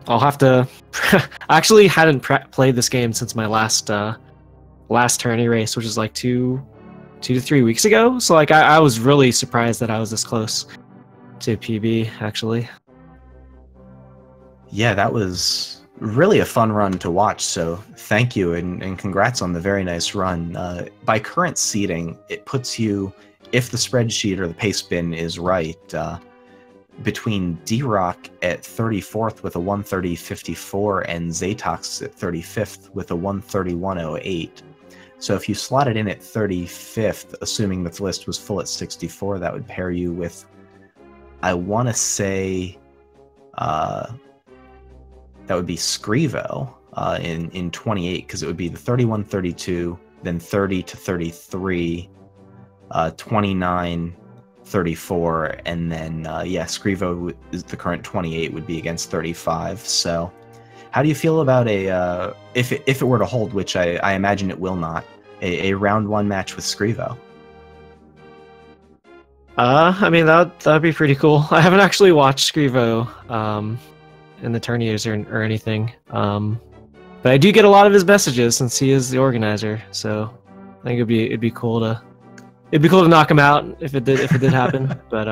I'll have to. I actually hadn't played this game since my last tourney race, which is like 2 to 3 weeks ago. So like I was really surprised that I was this close to PB actually. Yeah, that was really a fun run to watch, so thank you, and congrats on the very nice run. By current seeding, it puts you, if the spreadsheet or the pace bin is right, between D-Rock at 34th with a 130.54 and Zatox at 35th with a 131.08. So if you slot it in at 35th, assuming that the list was full at 64, that would pair you with, I want to say, that would be Scrivo in 28, because it would be the 31-32, then 30 to 33, 29, 34, and then yeah, Scrivo is the current 28 would be against 35. So how do you feel about a if it were to hold, which I imagine it will not, a round 1 match with Scrivo? I mean, that'd be pretty cool. I haven't actually watched Scrivo in the tourneys or anything, but I do get a lot of his messages since he is the organizer. So I think it'd be cool to knock him out if it did happen. But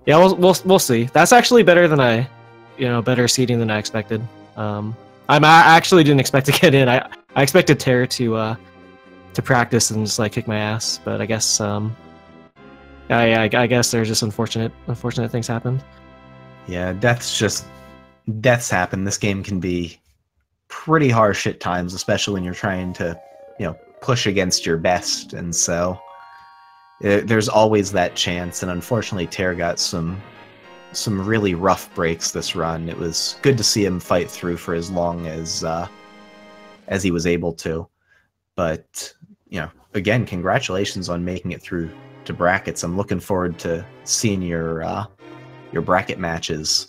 yeah, we'll see. That's actually better than better seeding than I expected. I actually didn't expect to get in. I expected Tairr to practice and just like kick my ass, but I guess I guess there's just unfortunate things happened. Yeah, deaths happen. This game can be pretty harsh at times, especially when you're trying to, push against your best, and so there's always that chance. And unfortunately, Tairr got some really rough breaks this run. It was good to see him fight through for as long as he was able to. But again, congratulations on making it through to brackets. I'm looking forward to seeing your bracket matches.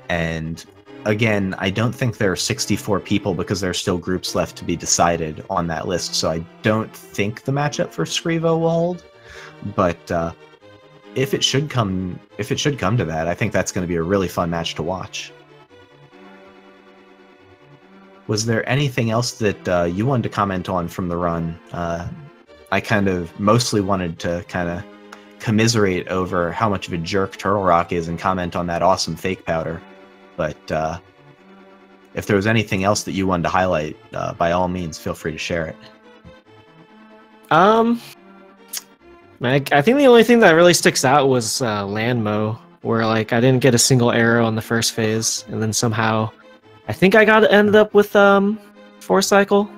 And again, I don't think there are 64 people because there are still groups left to be decided on that list. So I don't think the matchup for Scrivo will hold. But if it should come to that, I think that's going to be a really fun match to watch. Was there anything else that you wanted to comment on from the run? I kind of mostly wanted to kind of commiserate over how much of a jerk Turtle Rock is and comment on that awesome fake powder. But if there was anything else that you wanted to highlight, by all means, feel free to share it. I think the only thing that really sticks out was Landmo, where like I didn't get a single arrow on the first phase, and then somehow I think I ended up with 4-cycle.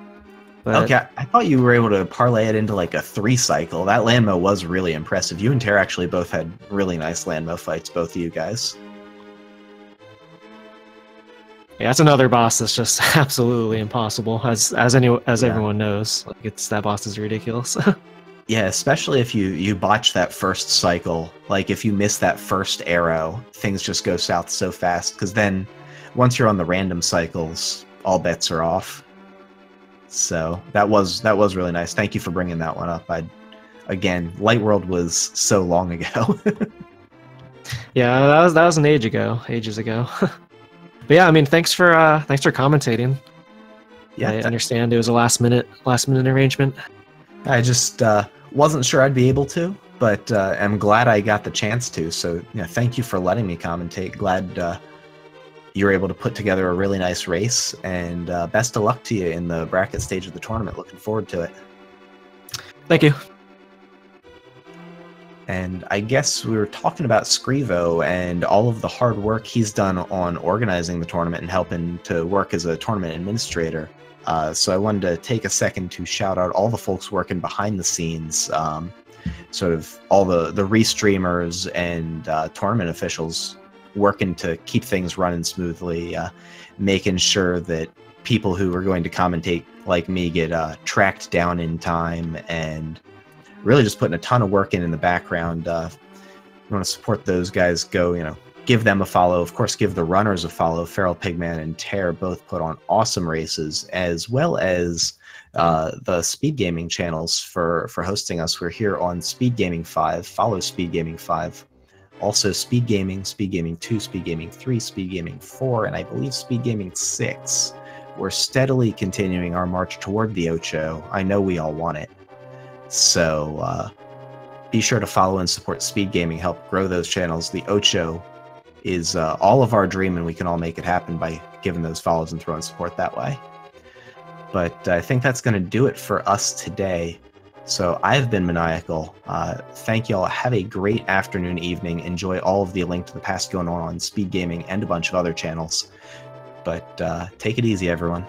But okay, I thought you were able to parlay it into like a 3-cycle. That Landmo was really impressive. You and Tairr actually both had really nice Landmo fights, both of you guys. yeah, that's another boss that's just absolutely impossible, as everyone knows. Like that boss is ridiculous. Yeah, especially if you botch that first cycle. Like if you miss that first arrow, things just go south so fast, because then once you're on the random cycles, all bets are off. So that was really nice. Thank you for bringing that one up. Again, Light World was so long ago. Yeah, that was ages ago. But yeah, I mean, thanks for commentating. Yeah, I understand it was a last minute arrangement. I just wasn't sure I'd be able to, but I'm glad I got the chance to. So thank you for letting me commentate. Glad you were able to put together a really nice race, and best of luck to you in the bracket stage of the tournament. Looking forward to it. Thank you. And I guess we were talking about Scrivo and all of the hard work he's done on organizing the tournament and helping to work as a tournament administrator. So I wanted to take a second to shout out all the folks working behind the scenes, sort of all the restreamers and tournament officials working to keep things running smoothly, making sure that people who are going to commentate like me get tracked down in time, and really just putting a ton of work in the background. You want to support those guys, go, give them a follow. Of course, give the runners a follow. FeralPigMan and Tairr both put on awesome races, as well as the Speed Gaming channels for hosting us. We're here on Speed Gaming 5. Follow Speed Gaming 5. Also Speed Gaming, Speed Gaming 2, Speed Gaming 3, Speed Gaming 4, and I believe Speed Gaming 6. We're steadily continuing our march toward the Ocho. I know we all want it. So be sure to follow and support Speed Gaming, help grow those channels. The Ocho is all of our dream, and we can all make it happen by giving those follows and throwing support that way. But I think that's going to do it for us today. So I've been Maniacal. Thank you all. Have a great afternoon, evening. Enjoy all of the Link to the Past going on Speed Gaming and a bunch of other channels. But take it easy, everyone.